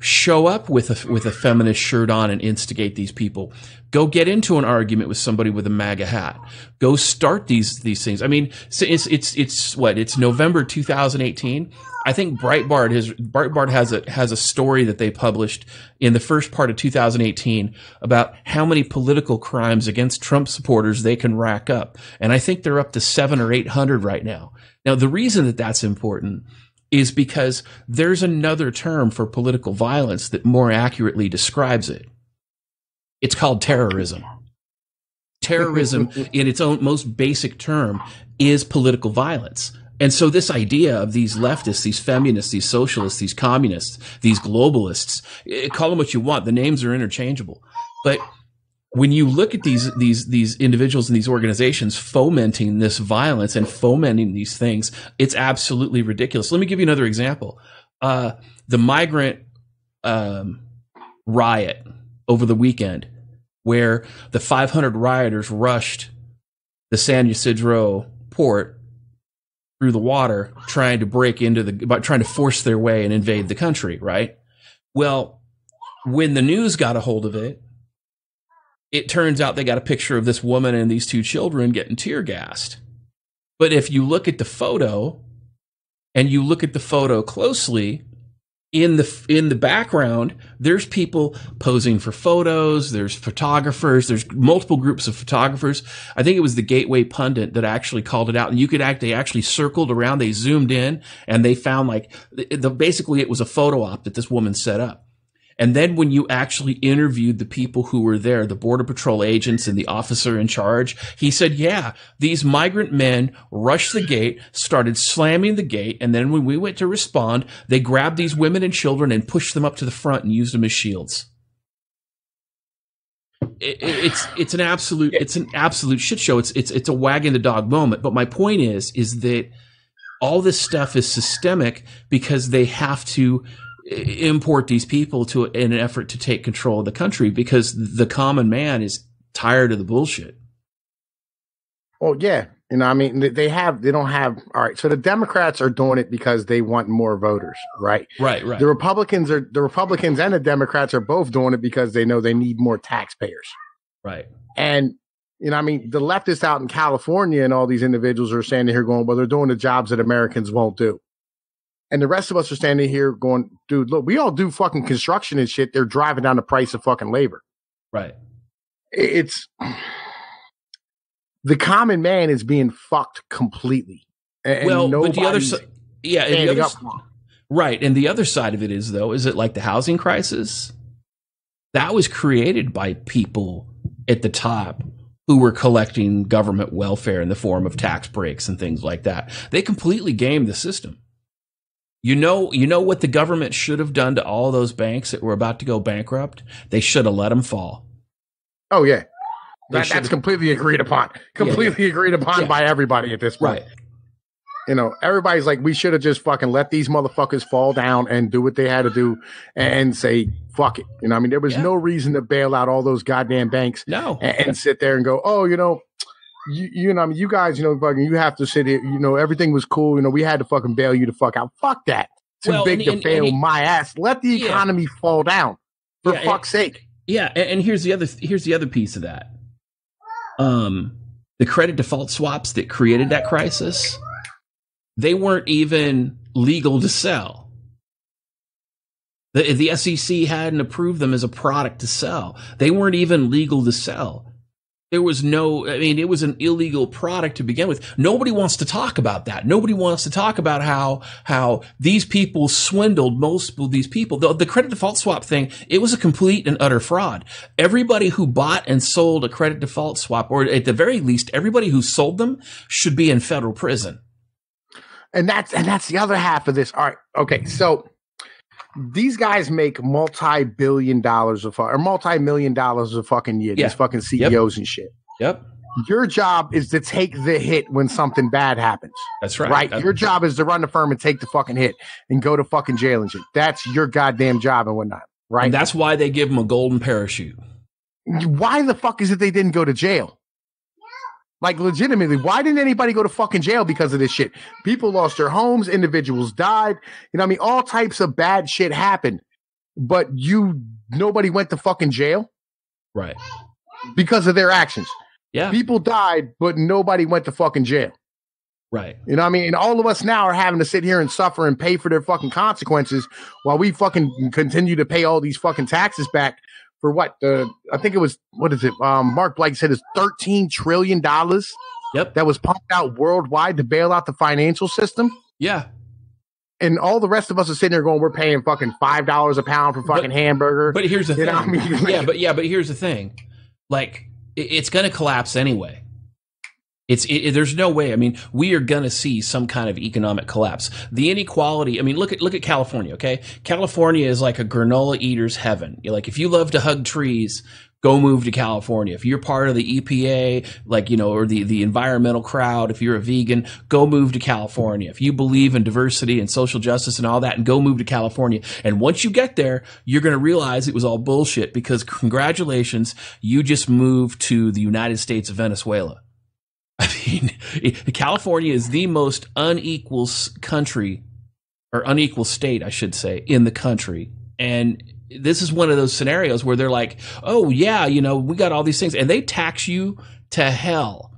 show up with a feminist shirt on and instigate these people. Go get into an argument with somebody with a MAGA hat. Go start these things. I mean, it's November 2018. I think Breitbart has a story that they published in the first part of 2018 about how many political crimes against Trump supporters they can rack up. And I think they're up to 700 or 800 right now. Now, the reason that that's important is because there's another term for political violence that more accurately describes it. It's called terrorism. Terrorism, in its own most basic term, is political violence. And so this idea of these leftists, these feminists, these socialists, these communists, these globalists, call them what you want. The names are interchangeable. But when you look at these individuals and these organizations fomenting this violence and fomenting these things, it's absolutely ridiculous. Let me give you another example. The migrant riot over the weekend, where the 500 rioters rushed the San Ysidro port through the water, trying to force their way and invade the country, right? Well, when the news got a hold of it, it turns out they got a picture of this woman and these two children getting tear gassed. But if you look at the photo, and you look at the photo closely, in the background, there's people posing for photos, there's photographers, there's multiple groups of photographers. I think it was the Gateway Pundit that actually called it out, and they actually circled around, they zoomed in, and they found basically it was a photo op that this woman set up. And then when you actually interviewed the people who were there, the Border Patrol agents and the officer in charge, he said, yeah, these migrant men rushed the gate, started slamming the gate, and then when we went to respond, they grabbed these women and children and pushed them up to the front and used them as shields. It's an absolute shit show. It's a wagging the dog moment. But my point is that all this stuff is systemic because they have to import these people in an effort to take control of the country, because the common man is tired of the bullshit. Oh yeah. They don't have, all right. So the Democrats are doing it because they want more voters, right? Right. The Republicans and the Democrats are both doing it because they know they need more taxpayers. Right. And, the leftists out in California and all these individuals are standing here going, well, they're doing the jobs that Americans won't do. And the rest of us are standing here going, dude, look, we all do fucking construction and shit. They're driving down the price of fucking labor. Right. It's the common man is being fucked completely. And but the other side, right. And the other side of it is, though, is it like the housing crisis? That was created by people at the top who were collecting government welfare in the form of tax breaks and things like that. They completely gamed the system. You know what the government should have done to all those banks that were about to go bankrupt? They should have let them fall. Oh, yeah. That's completely agreed upon. Agreed upon by everybody at this point. Right. You know, everybody's like, we should have just fucking let these motherfuckers fall down and do what they had to do and say, fuck it. You know, I mean, there was no reason to bail out all those goddamn banks and sit there and go, oh, you know, you know, I mean, you guys, you know, fucking, you have to sit here, you know, everything was cool. You know, we had to fucking bail you the fuck out. Fuck that. Too big to fail my ass. Let the economy fall down for fuck's sake. Yeah. And here's the other piece of that. The credit default swaps that created that crisis, they weren't even legal to sell. The SEC hadn't approved them as a product to sell. They weren't even legal to sell. There was it was an illegal product to begin with. Nobody wants to talk about that. Nobody wants to talk about how these people swindled most of these people. The credit default swap thing, it was a complete and utter fraud. Everybody who bought and sold a credit default swap, or at the very least, everybody who sold them, should be in federal prison. And that's the other half of this. All right. Okay. So these guys make multi-million dollars a fucking year. These fucking CEOs and shit. Yep. Your job is to take the hit when something bad happens. That's right. Right. Your job is to run the firm and take the fucking hit and go to fucking jail and shit. That's your goddamn job and whatnot. Right. And that's why they give them a golden parachute. Why the fuck is it they didn't go to jail? Like, legitimately, why didn't anybody go to fucking jail because of this shit? People lost their homes, individuals died. You know what I mean? All types of bad shit happened. But nobody went to fucking jail? Right. Because of their actions. Yeah. People died, but nobody went to fucking jail. Right. You know what I mean? And all of us now are having to sit here and suffer and pay for their fucking consequences while we fucking continue to pay all these fucking taxes back. For what? I think it was, what is it? Mark Blake said it's $13 trillion. Yep. That was pumped out worldwide to bail out the financial system. Yeah. And all the rest of us are sitting there going, we're paying fucking $5 a pound for fucking hamburger. But here's the thing. I mean? But here's the thing. Like, it's going to collapse anyway. There's no way. I mean, we are going to see some kind of economic collapse. The inequality. I mean, look at California. Okay. California is like a granola eater's heaven. You're like, if you love to hug trees, go move to California. If you're part of the EPA, like, you know, or the environmental crowd, if you're a vegan, go move to California. If you believe in diversity and social justice and all that, and go move to California. And once you get there, you're going to realize it was all bullshit, because congratulations, you just moved to the United States of Venezuela. I mean, California is the most unequal country, or unequal state, I should say, in the country. And this is one of those scenarios where they're like, oh, yeah, you know, we got all these things. And they tax you to hell.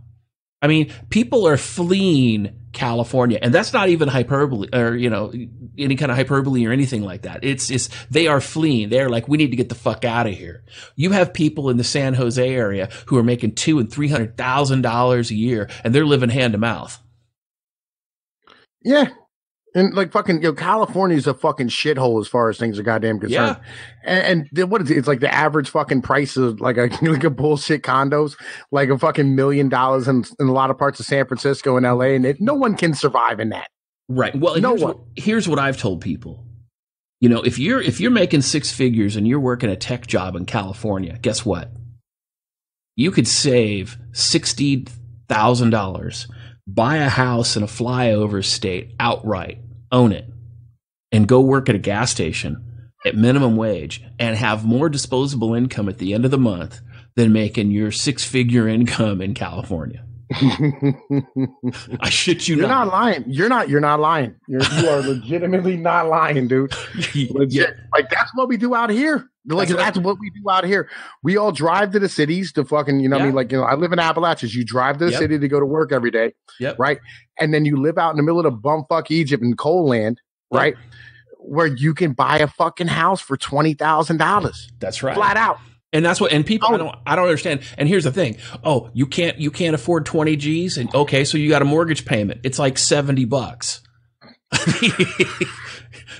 I mean, people are fleeing California. And that's not even hyperbole, or, you know, any kind of hyperbole or anything like that. It's they are fleeing. They're like, we need to get the fuck out of here. You have people in the San Jose area who are making $200,000 and $300,000 a year, and they're living hand to mouth. Yeah. And like fucking, you know, California is a fucking shithole as far as things are goddamn concerned. Yeah. And what is it? It's like the average fucking price of like a bullshit condos, like a fucking $1 million in a lot of parts of San Francisco and LA, and no one can survive in that. Right. Well, here's what I've told people. You know, if you're making six figures and you're working a tech job in California, guess what? You could save $60,000. Buy a house in a flyover state outright, own it, and go work at a gas station at minimum wage and have more disposable income at the end of the month than making your six-figure income in California. I shit you not. You're not lying. You're not lying. You are legitimately not lying, dude. Legit. Yeah. Like, that's what we do out here. Like, that's what we do out here. We all drive to the cities to fucking, you know what I mean? Like, you know, I live in Appalachians. You drive to the city to go to work every day. Yep. Right. And then you live out in the middle of the bumfuck Egypt and coal land. Right. Where you can buy a fucking house for $20,000. That's right. Flat out. And that's what, and people, I don't understand. And here's the thing. Oh, you can't afford 20 G's. And okay, so you got a mortgage payment. It's like $70.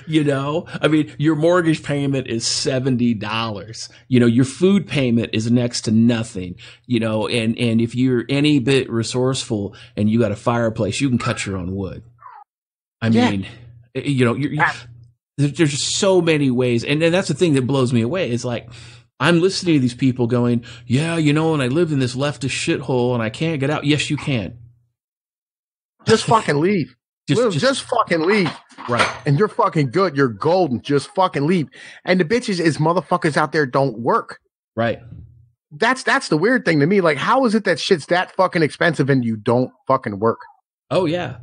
You know, I mean, your mortgage payment is $70. You know, your food payment is next to nothing, you know, and if you're any bit resourceful and you got a fireplace, you can cut your own wood. I mean, you know, there's just so many ways. And that's the thing that blows me away is like, I'm listening to these people going, yeah, you know, and I live in this leftist shithole and I can't get out. Yes, you can. Just fucking leave. Just fucking leave. Right. And you're fucking good. You're golden. Just fucking leave. And the bitches is motherfuckers out there don't work. Right. That's the weird thing to me. Like, how is it that shit's that fucking expensive and you don't fucking work? Oh, yeah.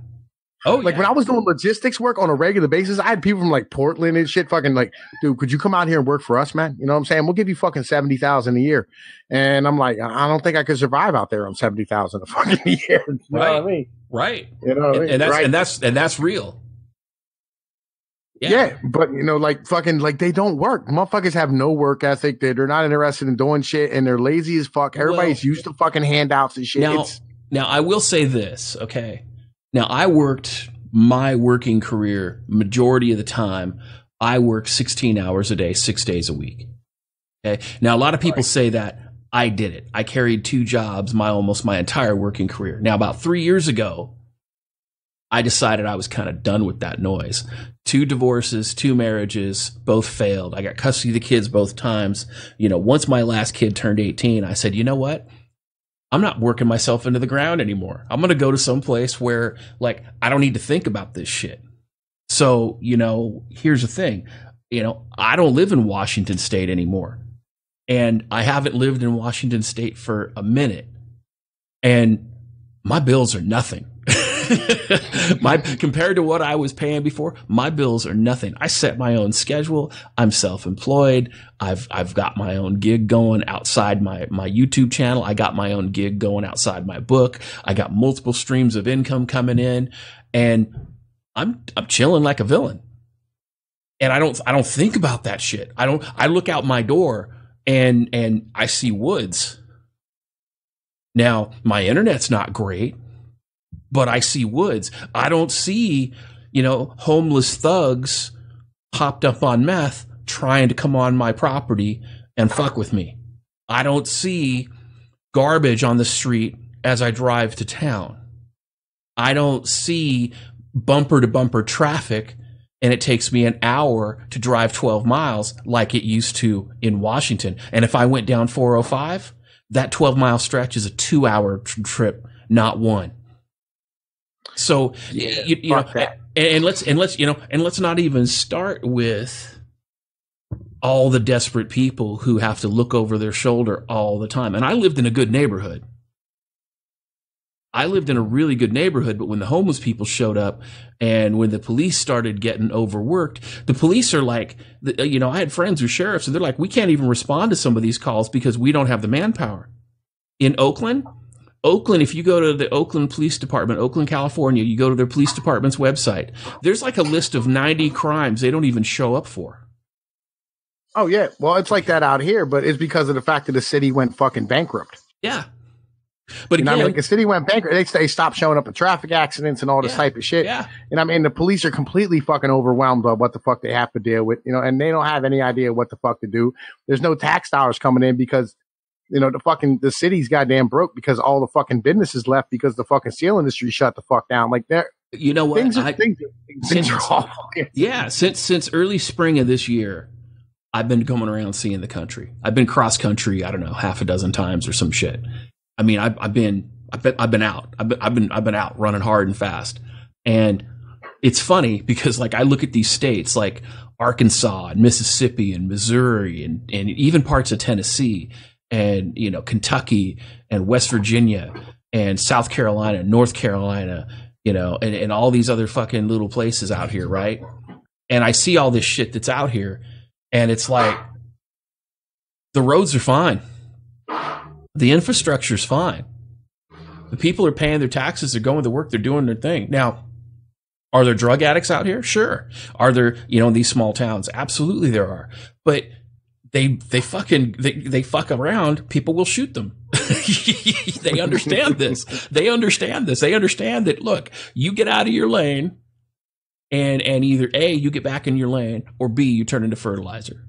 Oh, like when I was doing logistics work on a regular basis, I had people from like Portland and shit fucking like, dude, could you come out here and work for us, man? You know what I'm saying? We'll give you fucking 70,000 a year. And I'm like, I don't think I could survive out there on 70,000 a fucking year. You know what I mean? Right. You know what I mean? And that's real. Yeah, but you know, like fucking, like they don't work. Motherfuckers have no work ethic. They're not interested in doing shit, and they're lazy as fuck. Everybody's used to fucking handouts and shit. Now I will say this, okay? Now I worked my working career majority of the time. I worked 16 hours a day, 6 days a week. Okay. Now a lot of people say that I did it. I carried 2 jobs almost my entire working career. Now about 3 years ago, I decided I was kind of done with that noise. 2 divorces, 2 marriages, both failed. I got custody of the kids both times. You know, once my last kid turned 18, I said, you know what? I'm not working myself into the ground anymore. I'm going to go to some place where, like, I don't need to think about this shit. So, you know, here's the thing. You know, I don't live in Washington State anymore. And I haven't lived in Washington State for a minute. And my bills are nothing. Compared to what I was paying before, my bills are nothing. I set my own schedule. I'm self-employed. I've got my own gig going outside my YouTube channel. I got my own gig going outside my book. I got multiple streams of income coming in, and I'm chilling like a villain. And I don't think about that shit. I look out my door and I see woods. Now, my internet's not great, but I see woods. I don't see, you know, homeless thugs hopped up on meth trying to come on my property and fuck with me. I don't see garbage on the street as I drive to town. I don't see bumper to bumper traffic and it takes me an hour to drive 12 miles like it used to in Washington. And if I went down 405, that 12-mile stretch is a 2-hour trip, not one. So, you know, and let's not even start with all the desperate people who have to look over their shoulder all the time. And I lived in a good neighborhood. I lived in a really good neighborhood, but when the homeless people showed up and when the police started getting overworked, the police are like, you know, I had friends who are sheriffs and they're like, we can't even respond to some of these calls because we don't have the manpower. In Oakland, if you go to the Oakland Police Department, Oakland, California, you go to their police department's website, there's like a list of 90 crimes they don't even show up for. Oh, yeah. Well, it's like that out here, but it's because of the fact that the city went fucking bankrupt. Yeah. But again, again, like the city went bankrupt. They stopped showing up in traffic accidents and all this type of shit. Yeah. And I mean, the police are completely fucking overwhelmed by what the fuck they have to deal with, you know, and they don't have any idea what the fuck to do. There's no tax dollars coming in because, you know, the city's goddamn broke because all the fucking businesses left because the fucking steel industry shut the fuck down. Like that. You know what? Things are awful. Yeah. Since early spring of this year, I've been coming around seeing the country. I've been cross country, I don't know, half a dozen times or some shit. I mean, I've been out. I've been out running hard and fast. And it's funny because like I look at these states like Arkansas and Mississippi and Missouri and even parts of Tennessee and, you know, Kentucky and West Virginia and South Carolina, North Carolina, you know, and all these other fucking little places out here, right? And I see all this shit that's out here and it's like the roads are fine. The infrastructure's fine. The people are paying their taxes. They're going to work. They're doing their thing. Now, are there drug addicts out here? Sure. Are there, you know, in these small towns? Absolutely there are. But they fuck around. People will shoot them. They understand this. They understand this. They understand that, look, you get out of your lane and either A, you get back in your lane, or B, you turn into fertilizer.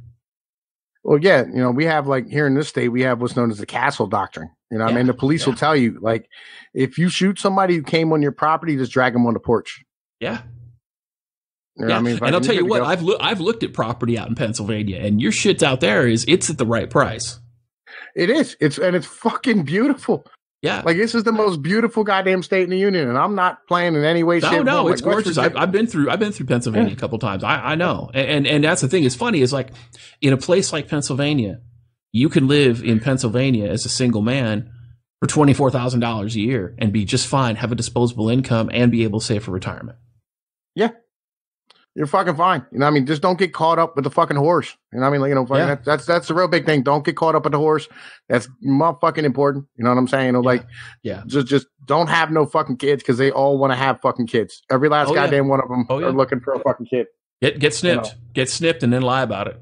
Well, yeah, we have like here in this state, we have what's known as the castle doctrine. I mean, the police will tell you, like, if you shoot somebody who came on your property, just drag them on the porch. Yeah. I mean, and I'll tell you what, I've looked at property out in Pennsylvania, and your shit's out there it's at the right price. It is. It's fucking beautiful. Yeah. Like, this is the most beautiful goddamn state in the union, and I'm not playing in any way, shape. No, it's gorgeous. I've been through Pennsylvania a couple times. I know. And that's the thing. It's funny. Is like in a place like Pennsylvania, you can live in Pennsylvania as a single man for $24,000 a year and be just fine, have a disposable income, and be able to save for retirement. Yeah. You're fucking fine. I mean, just don't get caught up with the fucking horse. I mean, like, that's the real big thing. Don't get caught up with the horse. That's motherfucking important. You know what I'm saying? Just don't have no fucking kids, because they all want to have fucking kids. Every last goddamn one of them are looking for a fucking kid. Get snipped. Get snipped and then lie about it.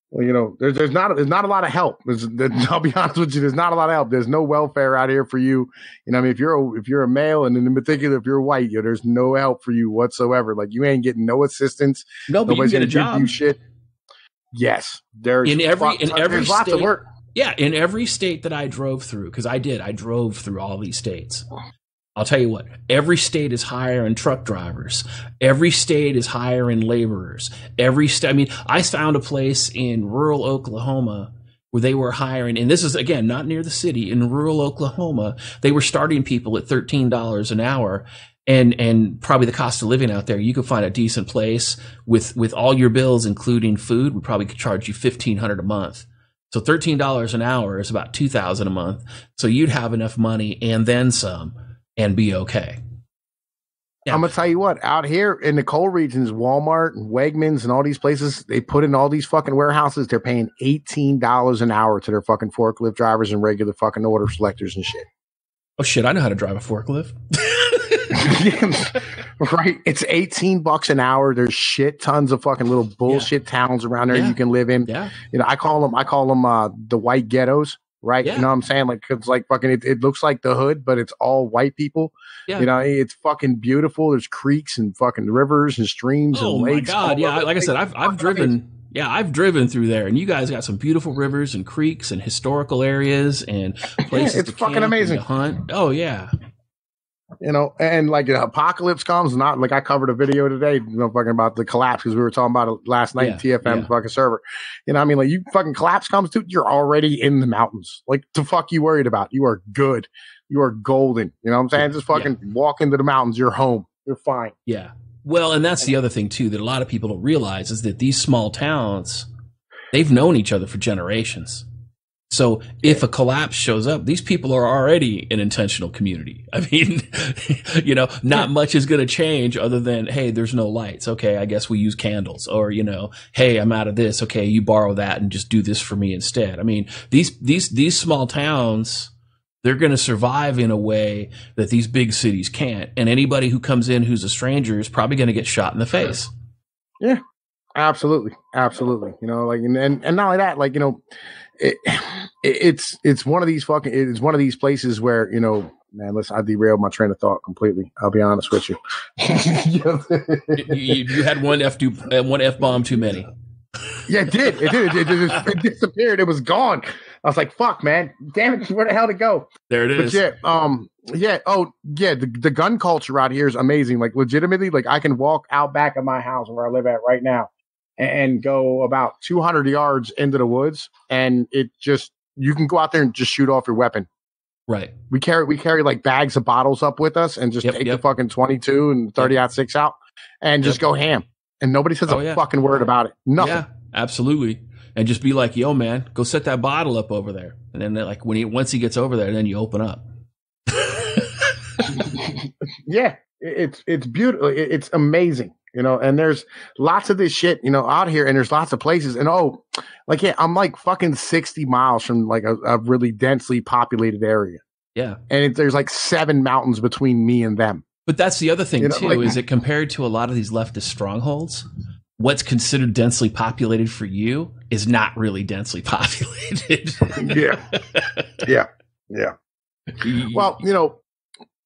Well, there's not a lot of help. I'll be honest with you, there's not a lot of help. There's no welfare out here for you. I mean, if you're a male, and in particular if you're white, there's no help for you whatsoever. Like, you ain't getting no assistance. Nobody's gonna give you shit. Yes, there's lots of work. Yeah, in every state that I drove through, because I drove through all these states. I'll tell you what, every state is hiring truck drivers. Every state is hiring laborers. I mean, I found a place in rural Oklahoma where they were hiring, and this is, again, not near the city, in rural Oklahoma, they were starting people at $13 an hour. And probably the cost of living out there, you could find a decent place with all your bills, including food, would probably charge you $1,500 a month. So $13 an hour is about $2,000 a month. So you'd have enough money and then some, and be okay. Yeah. I'm going to tell you what, out here in the coal regions, Walmart and Wegmans and all these places, they put in all these fucking warehouses. They're paying $18 an hour to their fucking forklift drivers and regular fucking order selectors and shit. Oh shit, I know how to drive a forklift. Right. It's $18 an hour. There's shit tons of fucking little bullshit towns around there you can live in. Yeah. I call them the white ghettos. Right. Yeah. You know what I'm saying? Like, it's like fucking, it looks like the hood, but it's all white people. Yeah. It's fucking beautiful. There's creeks and fucking rivers and streams and lakes. Oh my God. Yeah. Like I said, I've driven. Yeah. I've driven through there, and you guys got some beautiful rivers and creeks and historical areas and places. It's fucking amazing. To hunt. Oh yeah. And like the apocalypse comes, not like I covered a video today, fucking about the collapse, because we were talking about it last night, TFM fucking server. I mean, like, you fucking collapse comes to, you're already in the mountains. Like, the fuck you worried about? You are good. You are golden. You know what I'm saying? Just fucking walk into the mountains. You're home. You're fine. Yeah. Well, and that's the other thing too, that a lot of people don't realize, is that these small towns, they've known each other for generations. So if a collapse shows up, these people are already an intentional community. I mean, not much is going to change other than, hey, there's no lights. Okay, I guess we use candles. Or, hey, I'm out of this. Okay, you borrow that and just do this for me instead. I mean, these small towns, they're going to survive in a way that these big cities can't. And anybody who comes in who's a stranger is probably going to get shot in the face. Yeah, absolutely. Absolutely. And not only that, like, it's one of these places where, man, listen, I derailed my train of thought completely. I'll be honest with you. You had one F-bomb too many. Yeah, it did. It disappeared. It was gone. I was like, fuck, man. Damn it. Where the hell did it go? There it is. But the gun culture out here is amazing. Like, legitimately, like, I can walk out back of my house where I live at right now and go about 200 yards into the woods, and you can go out there and just shoot off your weapon. Right. We carry like bags of bottles up with us, and just take the fucking 22 and 30-06 out and just go ham. And nobody says a fucking word about it. Nothing. Yeah, absolutely. And just be like, yo, man, go set that bottle up over there. And then, like, once he gets over there, then you open up. Yeah, it's beautiful. It's amazing. And there's lots of this shit, out here, and there's lots of places. And I'm like fucking 60 miles from like a really densely populated area. Yeah. And there's like 7 mountains between me and them. But that's the other thing too, is that compared to a lot of these leftist strongholds, what's considered densely populated for you is not really densely populated. Yeah. Well,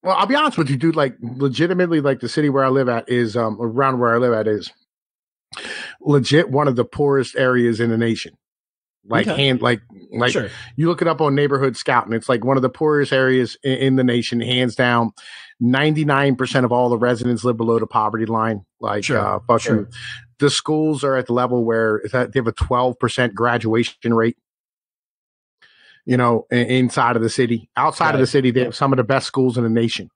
Well, I'll be honest with you, dude. Like, legitimately, like the city where I live at is around where I live at is legit one of the poorest areas in the nation. Like Okay. like Sure. you look it up on Neighborhood Scout, and it's like one of the poorest areas in the nation, hands down. 99% of all the residents live below the poverty line. Like Sure. fucking, Sure. the schools are at the level where they have a 12% graduation rate. Inside of the city, outside of the Right. city, they have some of the best schools in the nation.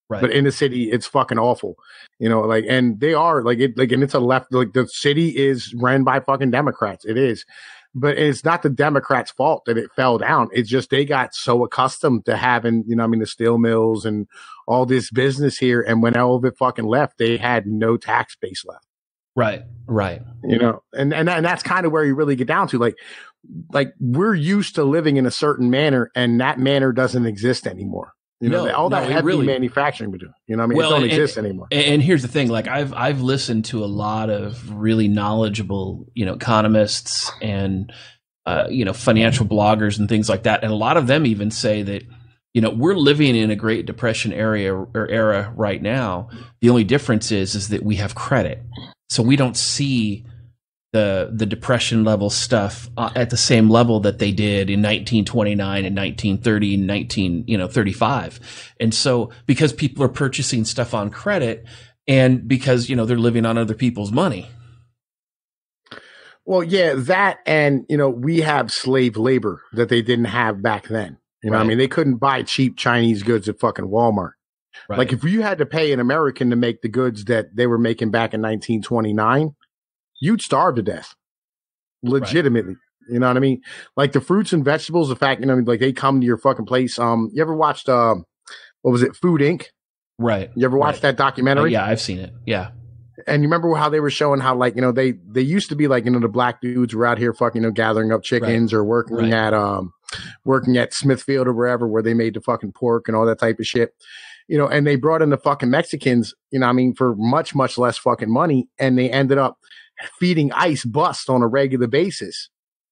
Right. But in the city, it's fucking awful. Like, and they are like it, like, and it's a left, like the city is ran by fucking Democrats. It is, but it's not the Democrats' fault that it fell down. It's just they got so accustomed to having, the steel mills and all this business here. And when all of it fucking left, they had no tax base left. Right. Right. And that's kind of where you really get down to like we're used to living in a certain manner, and that manner doesn't exist anymore. All that heavy manufacturing we do. It don't exist anymore. And here's the thing: like I've listened to a lot of really knowledgeable, economists and financial bloggers and things like that, and a lot of them even say that we're living in a Great Depression era right now. The only difference is that we have credit, so we don't see the depression level stuff at the same level that they did in 1929 and 1930 and 1935. And so because people are purchasing stuff on credit and because, they're living on other people's money. Well, yeah, that, and, we have slave labor that they didn't have back then. Right. They couldn't buy cheap Chinese goods at fucking Walmart. Right. Like if you had to pay an American to make the goods that they were making back in 1929, you'd starve to death. Legitimately. Right. You know what I mean? Like the fruits and vegetables, the fact, like they come to your fucking place. You ever watched, what was it? Food Inc. Right. You ever watched that documentary? Yeah, I've seen it. Yeah. And you remember how they were showing how, like, they used to be like, the black dudes were out here fucking, gathering up chickens or working at Smithfield or wherever, where they made the fucking pork and all that type of shit. And they brought in the fucking Mexicans, for much, much less fucking money. And they ended up feeding ICE bust on a regular basis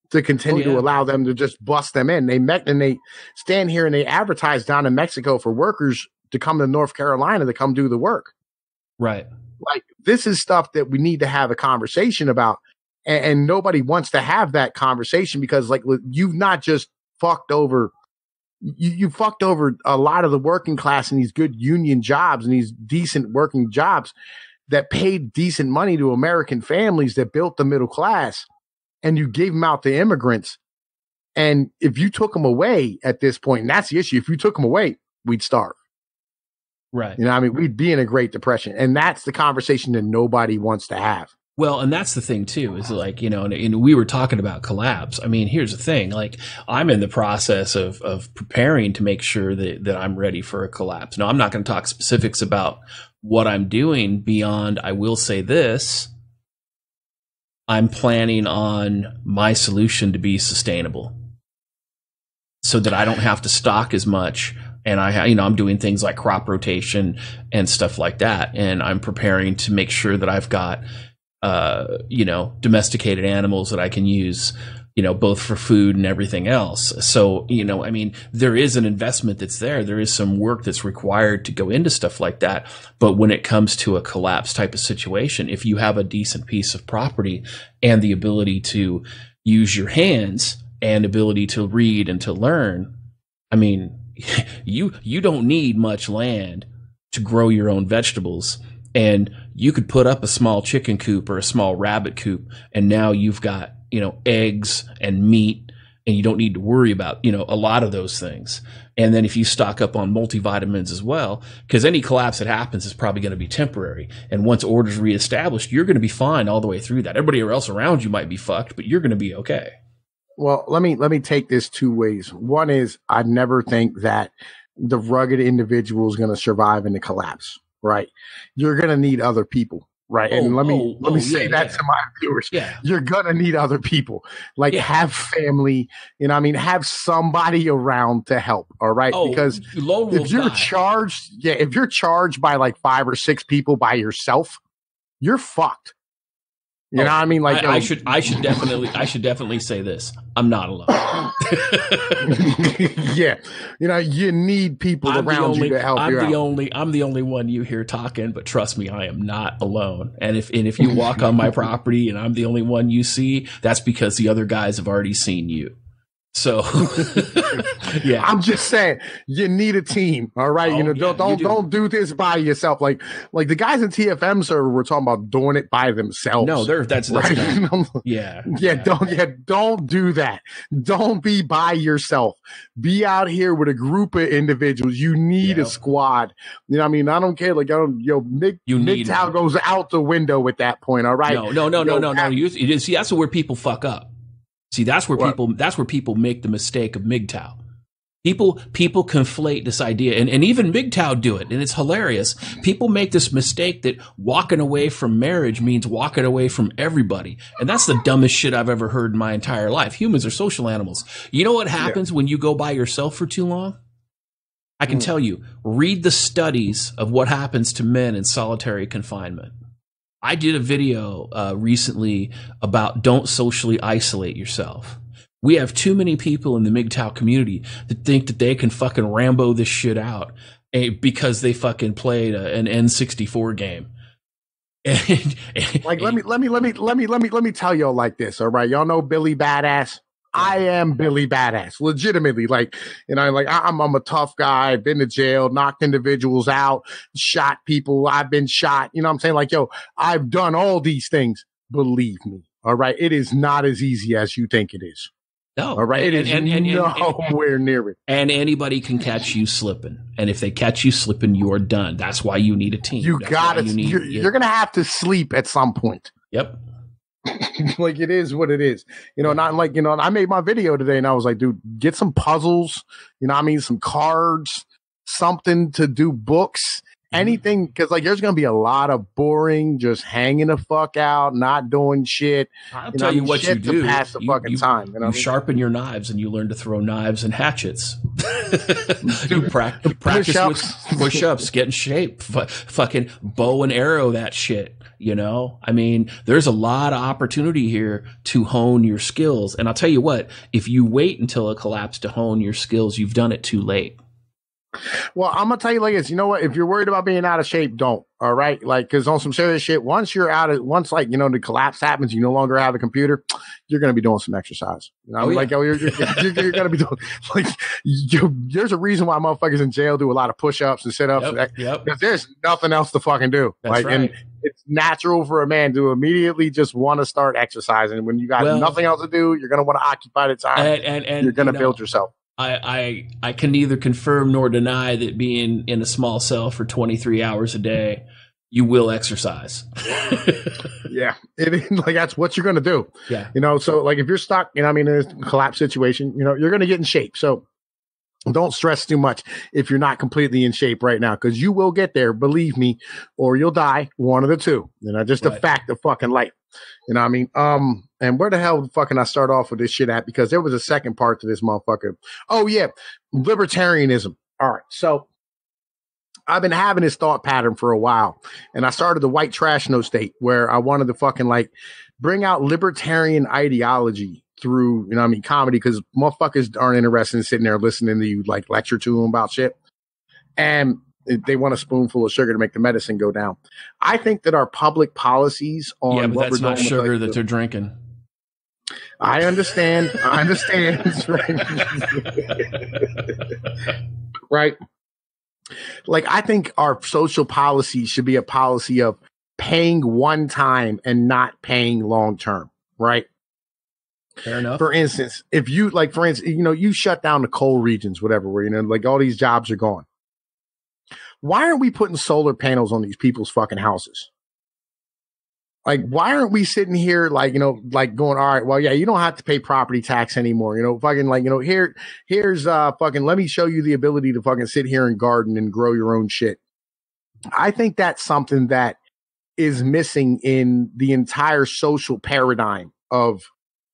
to continue to allow them to just bust them in. They stand here and they advertise down in Mexico for workers to come to North Carolina to come do the work. Right. Like, this is stuff that we need to have a conversation about. And nobody wants to have that conversation because, like, you've not just fucked over, you fucked over a lot of the working class in these good union jobs and these decent working jobs that paid decent money to American families that built the middle class, and you gave them out to immigrants. And if you took them away at this point, and that's the issue, if you took them away, we'd starve. Right. We'd be in a Great Depression. And that's the conversation that nobody wants to have. Well, and that's the thing too, is like, and we were talking about collapse. I mean, here's the thing, like I'm in the process of preparing to make sure that I'm ready for a collapse. Now, I'm not going to talk specifics about what I'm doing beyond, I will say this, I'm planning on my solution to be sustainable so that I don't have to stock as much. And I'm doing things like crop rotation and stuff like that. And I'm preparing to make sure that I've got, domesticated animals that I can use, both for food and everything else. So, there is an investment that's there. There is some work that's required to go into stuff like that. But when it comes to a collapse type of situation, if you have a decent piece of property and the ability to use your hands and ability to read and to learn, you don't need much land to grow your own vegetables. And you could put up a small chicken coop or a small rabbit coop, and now you've got, eggs and meat, and you don't need to worry about, a lot of those things. And then if you stock up on multivitamins as well, because any collapse that happens is probably going to be temporary. And once order's reestablished, you're going to be fine all the way through that. Everybody else around you might be fucked, but you're going to be okay. Well, let me take this two ways. One is I never think that the rugged individual is going to survive in the collapse. Right. You're going to need other people. Right. And let me say that to my viewers. Yeah. You're going to need other people. Like have family, have somebody around to help. All right. Because if you're charged by like 5 or 6 people by yourself, you're fucked. You know what I mean? Like I should definitely say this. I'm not alone. Yeah. You know, you need people around you to help you out. I'm the only one you hear talking, but trust me, I am not alone. And if you walk on my property and I'm the only one you see, that's because the other guys have already seen you. So, yeah, I'm just saying you need a team. All right. Oh, you know, yeah, don't do this by yourself. Like the guys in TFM server were talking about doing it by themselves. No, that's right. Yeah. Don't do that. Don't be by yourself. Be out here with a group of individuals. You need a squad. You know what I mean? I don't care. Like, MGTOW goes out the window at that point. All right. No. You see, that's where people fuck up. See, that's where people make the mistake of MGTOW. People conflate this idea, and even MGTOW do it, and it's hilarious. People make this mistake that walking away from marriage means walking away from everybody. And that's the dumbest shit I've ever heard in my entire life. Humans are social animals. You know what happens when you go by yourself for too long? I can tell you, read the studies of what happens to men in solitary confinement. I did a video recently about don't socially isolate yourself. We have too many people in the MGTOW community that think that they can fucking Rambo this shit out because they fucking played an N64 game. Like, let me tell y'all like this. All right, y'all know Billy Badass. I am Billy Badass, legitimately. Like, you know, like I'm a tough guy. I've been to jail, knocked individuals out, shot people. I've been shot. You know what I'm saying? Like, yo, I've done all these things. Believe me. All right. It is not as easy as you think it is. No. All right. It is nowhere near it. And anybody can catch you slipping. And if they catch you slipping, you are done. That's why you need a team. You're going to have to sleep at some point. Yep. Like, it is what it is, you know. Not like, you know, I made my video today and I was like, dude, get some puzzles, you know what I mean, some cards, something to do, books, anything, because like there's gonna be a lot of boring, just hanging the fuck out, not doing shit. I'll tell you what you do. To pass the fucking time. You know, sharpen your knives and you learn to throw knives and hatchets. You practice with push-ups, get in shape, fucking bow and arrow that shit. You know, I mean, there's a lot of opportunity here to hone your skills. And I'll tell you what, if you wait until a collapse to hone your skills, you've done it too late. Well, I'm going to tell you like this. You know what? If you're worried about being out of shape, don't. All right. Like, because on some serious shit, once like, you know, the collapse happens, you no longer have a computer, you're going to be doing some exercise. You know, you're going to be doing, like, there's a reason why motherfuckers in jail do a lot of push-ups and sit-ups. Because there's nothing else to fucking do. That's right. And it's natural for a man to immediately just want to start exercising. When you got nothing else to do, you're going to want to occupy the time, and you're going to build yourself. I can neither confirm nor deny that being in a small cell for 23 hours a day, you will exercise. Yeah, like that's what you're going to do. Yeah, you know. So like if you're stuck, you know, I mean, in a collapse situation, you know, you're going to get in shape. So don't stress too much if you're not completely in shape right now, because you will get there, believe me, or you'll die. One of the two. You know, just a fact of fucking life. You know what I mean? And where the hell fucking I start off with this shit at? Because there was a second part to this motherfucker. Oh yeah, libertarianism. All right, so I've been having this thought pattern for a while, and I started the white trash no state where I wanted to fucking like bring out libertarian ideology through, you know what I mean, comedy, because motherfuckers aren't interested in sitting there listening to you like lecture to them about shit. And they want a spoonful of sugar to make the medicine go down. I think that our public policies on but that's not sugar that they're drinking. I understand. Right. Like, I think our social policy should be a policy of paying one time and not paying long term. Right. Fair enough. For instance, if you like, for instance, you know, you shut down the coal regions, whatever, where, you know, like all these jobs are gone. Why aren't we putting solar panels on these people's fucking houses? Like, why aren't we sitting here, like, you know, like going, all right, well, yeah, you don't have to pay property tax anymore. You know, fucking like, you know, here's fucking, let me show you the ability to fucking sit here and garden and grow your own shit. I think that's something that is missing in the entire social paradigm of,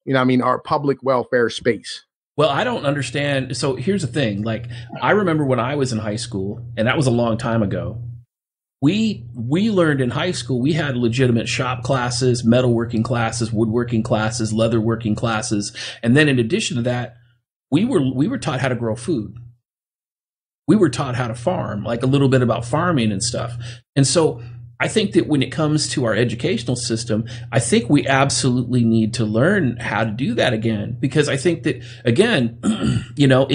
you know what I mean, our public welfare space. Well, I don't understand. So here's the thing. Like, I remember when I was in high school, and that was a long time ago. we learned in high school, we had legitimate shop classes, metalworking classes, woodworking classes, leatherworking classes. And then in addition to that, we were taught how to grow food. We were taught how to farm, like a little bit about farming and stuff. And so I think that when it comes to our educational system, I think we absolutely need to learn how to do that again. Because I think that, again, you know,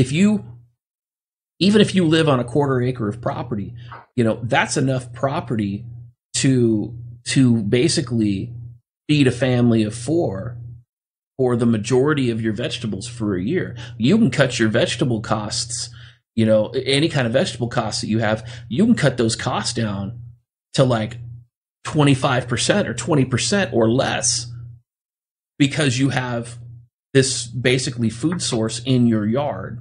even if you live on a quarter acre of property, you know, that's enough property to basically feed a family of 4 or the majority of your vegetables for a year. You can cut your vegetable costs, you know, any kind of vegetable costs that you have, you can cut those costs down to like 25% or 20% or less because you have this basically food source in your yard.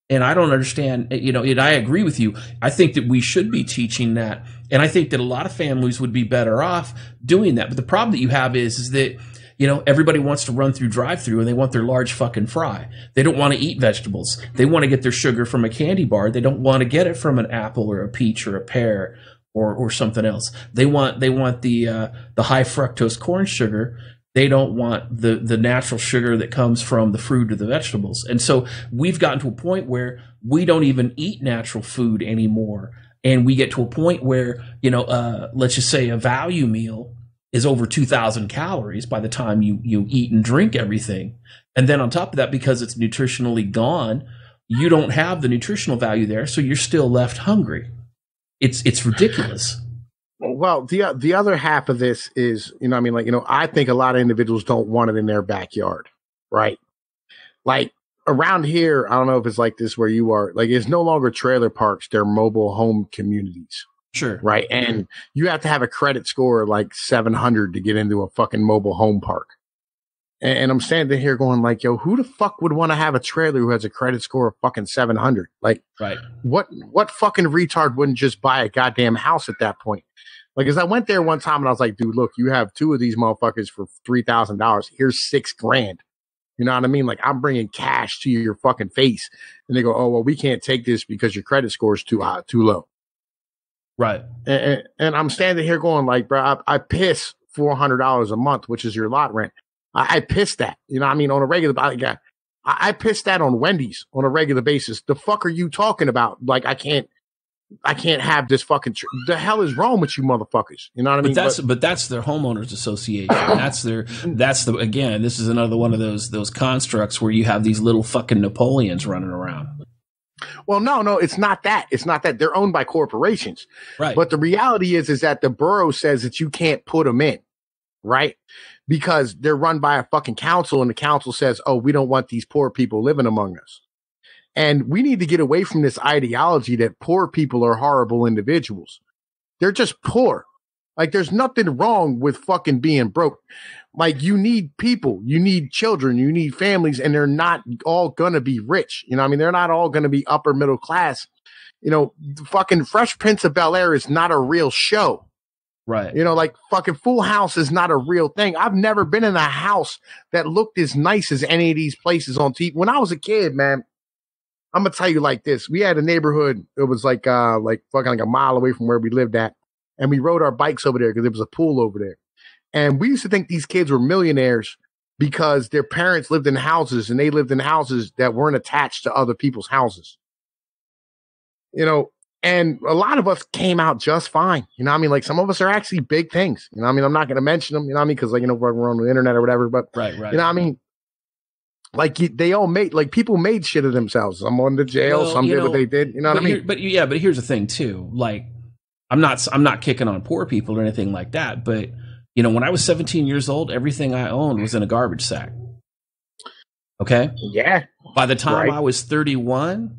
And I don't understand, you know, and I agree with you. I think that we should be teaching that. And I think that a lot of families would be better off doing that. But the problem that you have is that, you know, everybody wants to run through drive-through and they want their large fucking fry. They don't want to eat vegetables. They want to get their sugar from a candy bar. They don't want to get it from an apple or a peach or a pear or something else. They want the high fructose corn sugar. They don't want the natural sugar that comes from the fruit or the vegetables. And so we've gotten to a point where we don't even eat natural food anymore. And we get to a point where, you know, let's just say a value meal is over 2,000 calories by the time you eat and drink everything. And then on top of that, because it's nutritionally gone, you don't have the nutritional value there. So you're still left hungry. It's ridiculous. Well, the other half of this is, you know, I mean, like, you know, I think a lot of individuals don't want it in their backyard, right? Like around here, I don't know if it's like this where you are, like it's no longer trailer parks, they're mobile home communities. Sure. Right. And you have to have a credit score of like 700 to get into a fucking mobile home park. And I'm standing here going like, yo, who the fuck would want to have a trailer who has a credit score of fucking 700? Like, right. What fucking retard wouldn't just buy a goddamn house at that point? Like, as I went there one time and I was like, dude, look, you have 2 of these motherfuckers for $3,000. Here's $6,000. You know what I mean? Like, I'm bringing cash to your fucking face. And they go, oh, well, we can't take this because your credit score is too high, too low. Right. And I'm standing here going like, bro, I piss $400 a month, which is your lot rent. I piss that, you know what I mean? On a regular, I piss that on Wendy's on a regular basis. The fuck are you talking about? Like, I can't have this fucking, the hell is wrong with you motherfuckers? You know what I mean? But that's their homeowners association. That's the, again, this is another one of those constructs where you have these little fucking Napoleons running around. Well, no, it's not that. It's not that. They're owned by corporations. Right. But the reality is that the borough says that you can't put them in, right? Because they're run by a fucking council, and the council says, oh, we don't want these poor people living among us. And we need to get away from this ideology that poor people are horrible individuals. They're just poor. Like, there's nothing wrong with fucking being broke. Like, you need people, you need children, you need families, and they're not all gonna be rich. You know what I mean? They're not all gonna be upper middle class. You know, fucking Fresh Prince of Bel-Air is not a real show. Right. You know, like fucking Full House is not a real thing. I've never been in a house that looked as nice as any of these places on TV. When I was a kid, man, I'm gonna tell you like this. We had a neighborhood. It was like fucking like a mile away from where we lived at. And we rode our bikes over there because there was a pool over there. And we used to think these kids were millionaires because their parents lived in houses and they lived in houses that weren't attached to other people's houses. You know, and a lot of us came out just fine. You know what I mean? Like, some of us are actually big things. You know what I mean? I'm not going to mention them, you know what I mean? Because, like, you know, we're on the internet or whatever. But, right. You know what I mean? Like, they all made, like, people made shit of themselves. Some went to jail, some did what they did. You know what I mean? But here's the thing, too. Like, I'm not kicking on poor people or anything like that. But, you know, when I was 17 years old, everything I owned was in a garbage sack. Okay? Yeah. By the time I was 31,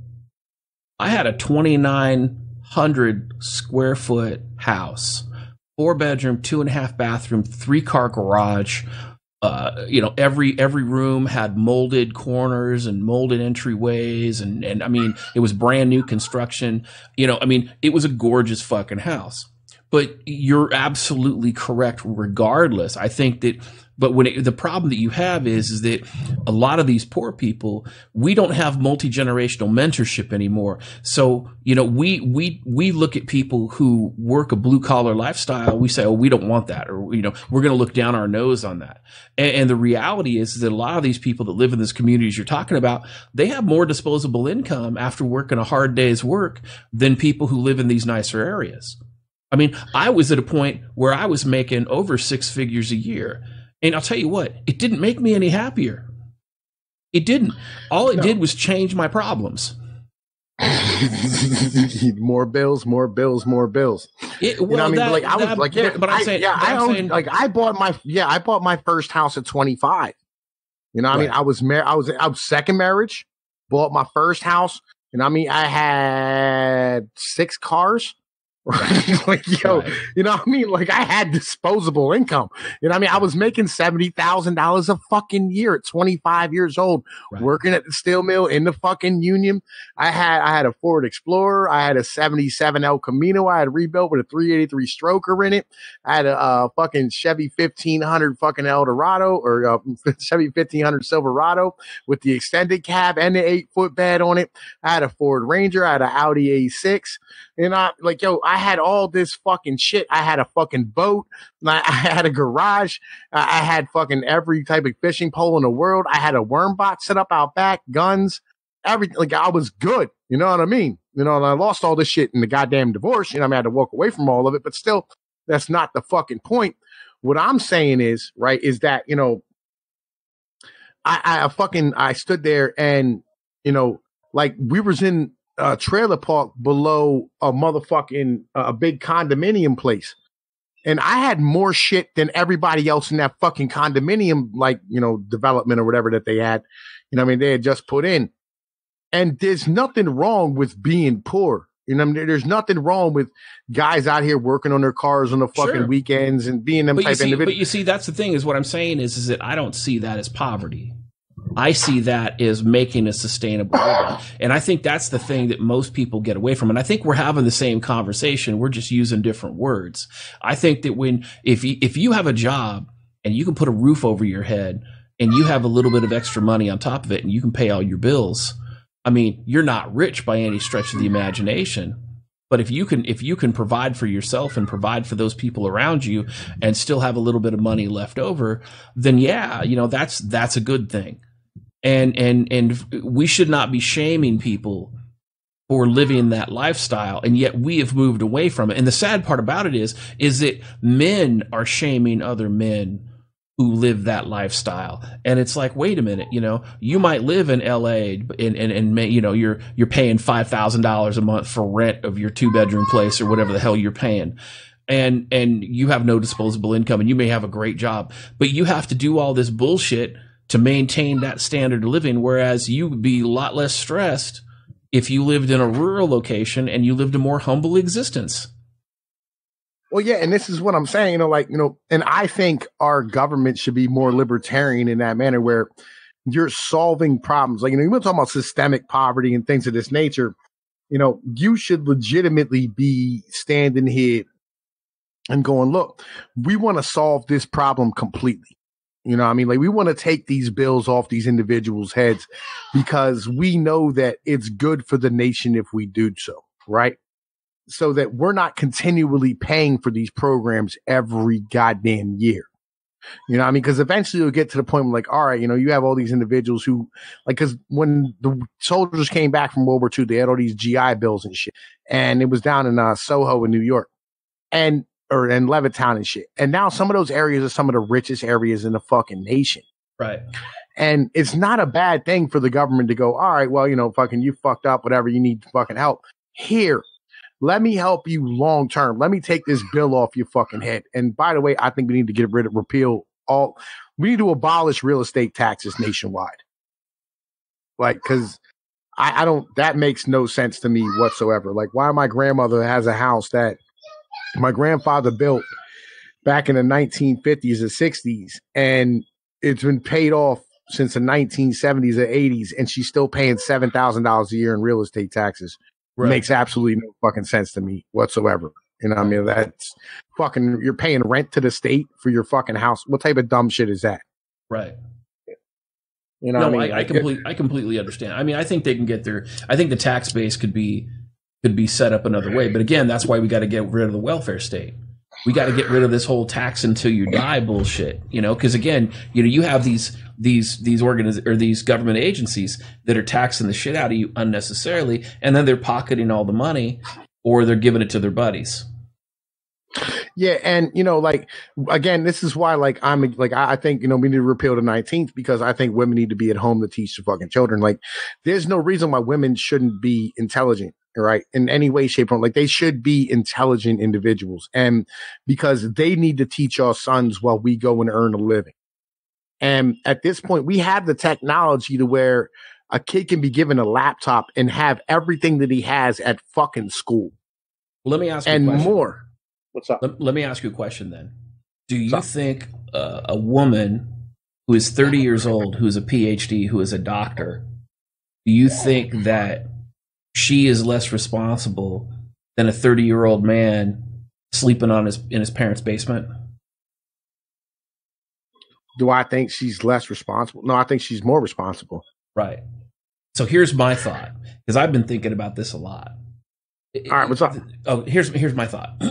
I had a 2,900 square foot house, 4-bedroom, 2.5 bathroom, 3-car garage. You know, every room had molded corners and molded entryways. And I mean, it was brand new construction. You know, I mean, it was a gorgeous fucking house. But you're absolutely correct regardless. I think that But the problem that you have is that a lot of these poor people, we don't have multi-generational mentorship anymore. So, we look at people who work a blue collar lifestyle. We say, oh, we don't want that. Or, we're going to look down our nose on that. And the reality is that a lot of these people that live in these communities you're talking about, they have more disposable income after working a hard day's work than people who live in these nicer areas. I mean, I was at a point where I was making over 6 figures a year. And I'll tell you what, it didn't make me any happier. It didn't. All it did was change my problems. More bills, more bills, more bills. I bought my first house at 25. I was married. I was second marriage, bought my first house. I had 6 cars. Right. Like, I had disposable income. I was making $70,000 a fucking year at 25 years old, working at the steel mill in the fucking union. I had a Ford Explorer. I had a 77 El Camino. I had rebuilt with a 383 stroker in it. I had a fucking Chevy 1500 fucking Eldorado or Chevy 1500 Silverado with the extended cab and the 8-foot bed on it. I had a Ford Ranger. I had an Audi A6. I had all this fucking shit. I had a fucking boat. I had a garage. I had fucking every type of fishing pole in the world. I had a worm bot set up out back, guns, everything. Like, I was good. You know what I mean? And I lost all this shit in the goddamn divorce. I had to walk away from all of it, but still, that's not the fucking point. What I'm saying is, right, is that, I stood there and, we was in a trailer park below a motherfucking a big condominium place. And I had more shit than everybody else in that fucking condominium, development or whatever that they had. They had just put in. And there's nothing wrong with being poor. There's nothing wrong with guys out here working on their cars on the fucking weekends and being them type individuals. But you see, that's the thing is what I'm saying is that I don't see that as poverty. I see that as making a sustainable living. And I think that's the thing that most people get away from. And I think we're having the same conversation. We're just using different words. I think that if you have a job and you can put a roof over your head and you have a little bit of extra money on top of it and you can pay all your bills, I mean, you're not rich by any stretch of the imagination. But if you can provide for yourself and provide for those people around you and still have a little bit of money left over, then that's a good thing. And we should not be shaming people for living that lifestyle, and yet we have moved away from it. And the sad part about it is that men are shaming other men who live that lifestyle. And it's like, wait a minute, you might live in LA and you're paying $5,000 a month for rent of your 2-bedroom place or whatever the hell you're paying. And you have no disposable income and you may have a great job, but you have to do all this bullshit to maintain that standard of living, whereas you would be a lot less stressed if you lived in a rural location and you lived a more humble existence. Well, yeah, and this is what I'm saying, and I think our government should be more libertarian in that manner where you're solving problems. Like, you're talking about systemic poverty and things of this nature. You should legitimately be standing here and going, look, we want to solve this problem completely. We want to take these bills off these individuals' heads because we know that it's good for the nation if we do so, right? So that we're not continually paying for these programs every goddamn year. Because eventually you'll get to the point where, like, all right, you have all these individuals who, like, because when the soldiers came back from World War II, they had all these GI bills and shit. And it was down in Soho in New York. And Levittown and shit. And now some of those areas are some of the richest areas in the fucking nation. Right. And it's not a bad thing for the government to go, all right, well, fucking you fucked up, whatever, you need fucking help. Here, let me help you long term. Let me take this bill off your fucking head. And by the way, I think we need to we need to abolish real estate taxes nationwide. Like, cause that makes no sense to me whatsoever. Like, why my grandmother has a house that my grandfather built back in the 1950s or 60s, and it's been paid off since the 1970s or 80s, and she's still paying $7,000 a year in real estate taxes. Right. Makes absolutely no fucking sense to me whatsoever. You know what I mean? That's fucking, you're paying rent to the state for your fucking house. What type of dumb shit is that? Right. You know no, what I mean? I completely understand. I mean, I think they can get there. I think the tax base could be set up another way. But again, that's why we got to get rid of the welfare state. We got to get rid of this whole tax until you die bullshit, you know, because again, you know, you have these government agencies that are taxing the shit out of you unnecessarily, and then they're pocketing all the money or they're giving it to their buddies. Yeah, and you know, like again, this is why, like, I think, you know, we need to repeal the 19th, because I think women need to be at home to teach the fucking children. Like, there's no reason why women shouldn't be intelligent, right, in any way, shape, or form. Like, they should be intelligent individuals, and because they need to teach our sons while we go and earn a living. And at this point, we have the technology to where a kid can be given a laptop and have everything that he has at fucking school. Let me ask you and a question. More. What's up? Let me ask you a question then. Do you think a woman who is 30 years old, who is a PhD, who is a doctor, do you think that she is less responsible than a 30-year-old man sleeping in his parents' basement? Do I think she's less responsible? No, I think she's more responsible. Right. So here's my thought, because I've been thinking about this a lot. All right, what's up? Oh, here's my thought.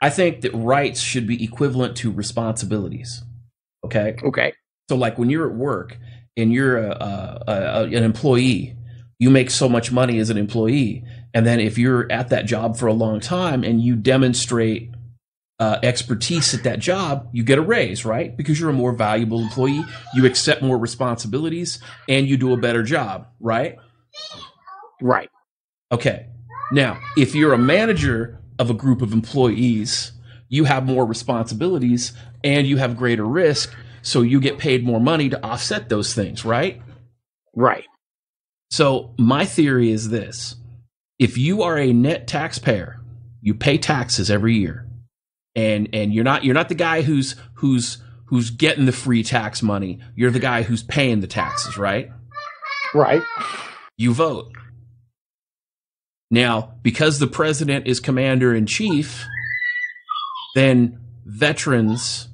I think that rights should be equivalent to responsibilities. Okay. Okay. So like when you're at work and you're an employee, you make so much money as an employee, and then if you're at that job for a long time and you demonstrate expertise at that job, you get a raise, right? Because you're a more valuable employee, you accept more responsibilities, and you do a better job, right? Right. Okay. Now, if you're a manager of a group of employees, you have more responsibilities and you have greater risk, so you get paid more money to offset those things, right? Right. So my theory is this. If you are a net taxpayer, you pay taxes every year, and you're not the guy who's getting the free tax money. You're the guy who's paying the taxes, right? Right. You vote. Now, because the president is commander in chief, then veterans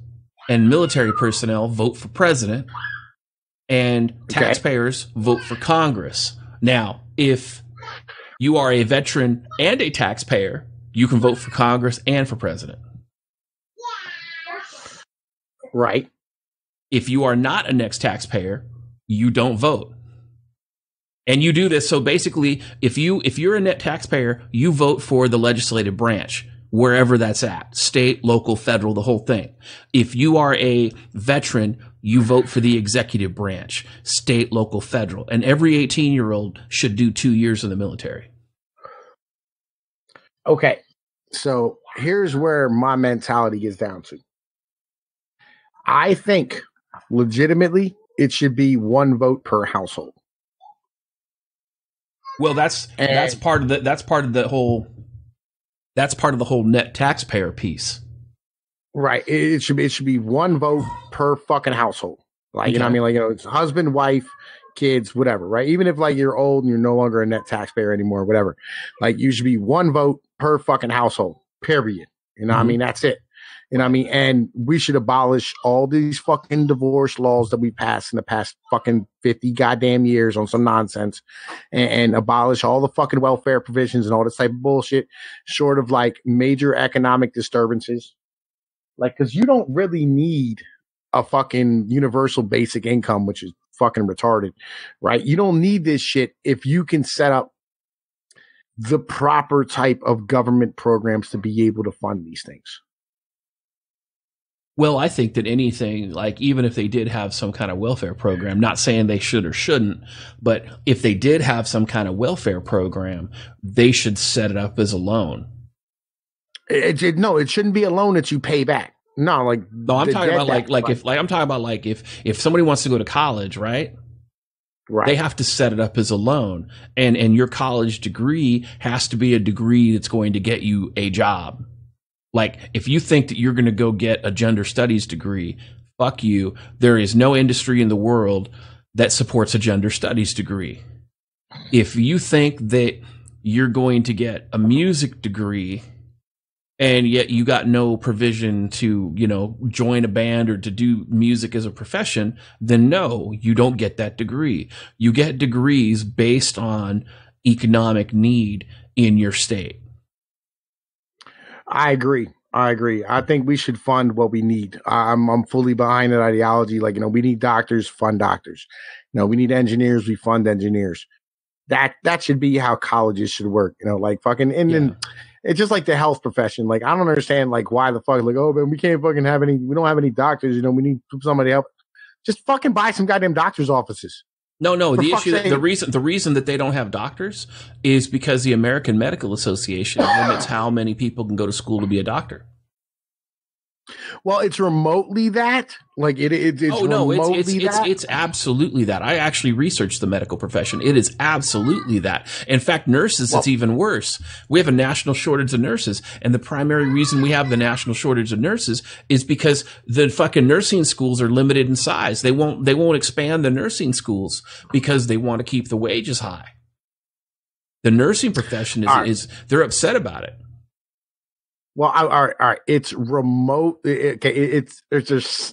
and military personnel vote for president, and taxpayers vote for Congress. Now, if you are a veteran and a taxpayer, you can vote for Congress and for president. Right. If you are not a next taxpayer, you don't vote. And you do this. So basically, if you're a net taxpayer, you vote for the legislative branch, wherever that's at, state, local, federal, the whole thing. If you are a veteran, you vote for the executive branch, state, local, federal. And every 18-year-old should do 2 years in the military. Okay. So here's where my mentality gets down to. I think legitimately it should be one vote per household. Well, that's part of the whole net taxpayer piece. Right. It should be one vote per fucking household. Like, you know what I mean? Like, you know, it's husband, wife, kids, whatever, right? Even if like you're old and you're no longer a net taxpayer anymore, whatever. Like, you should be one vote per fucking household, period. You know what I mean? That's it. You know what I mean? And we should abolish all these fucking divorce laws that we passed in the past fucking 50 goddamn years on some nonsense, and abolish all the fucking welfare provisions and all this type of bullshit, short of like major economic disturbances. Like, cause you don't really need a fucking universal basic income, which is fucking retarded, right? You don't need this shit if you can set up the proper type of government programs to be able to fund these things. Well, I think that anything, like even if they did have some kind of welfare program, not saying they should or shouldn't, but if they did have some kind of welfare program, they should set it up as a loan. It shouldn't be a loan that you pay back. No, I'm talking about if somebody wants to go to college, right? Right. They have to set it up as a loan, and your college degree has to be a degree that's going to get you a job. Like, if you think that you're going to go get a gender studies degree, fuck you. There is no industry in the world that supports a gender studies degree. If you think that you're going to get a music degree and yet you got no provision to, join a band or to do music as a profession, then no, you don't get that degree. You get degrees based on economic need in your state. I agree. I think we should fund what we need. I'm fully behind that ideology. Like, we need doctors, fund doctors. We need engineers, we fund engineers. That should be how colleges should work. Like fucking, and then it's just like the health profession. Like, I don't understand like why the fuck, like, oh man, we can't fucking have any, we don't have any doctors, we need somebody help. Just fucking buy some goddamn doctor's offices. No. The reason that they don't have doctors is because the American Medical Association limits how many people can go to school to be a doctor. Well, it's remotely that. Like it's it's absolutely that. I actually researched the medical profession. It is absolutely that. In fact, nurses, it's even worse. We have a national shortage of nurses, and the primary reason we have the national shortage of nurses is because the fucking nursing schools are limited in size. They won't expand the nursing schools because they want to keep the wages high. The nursing profession they're upset about it. Well, all right. It's remote. Okay, there's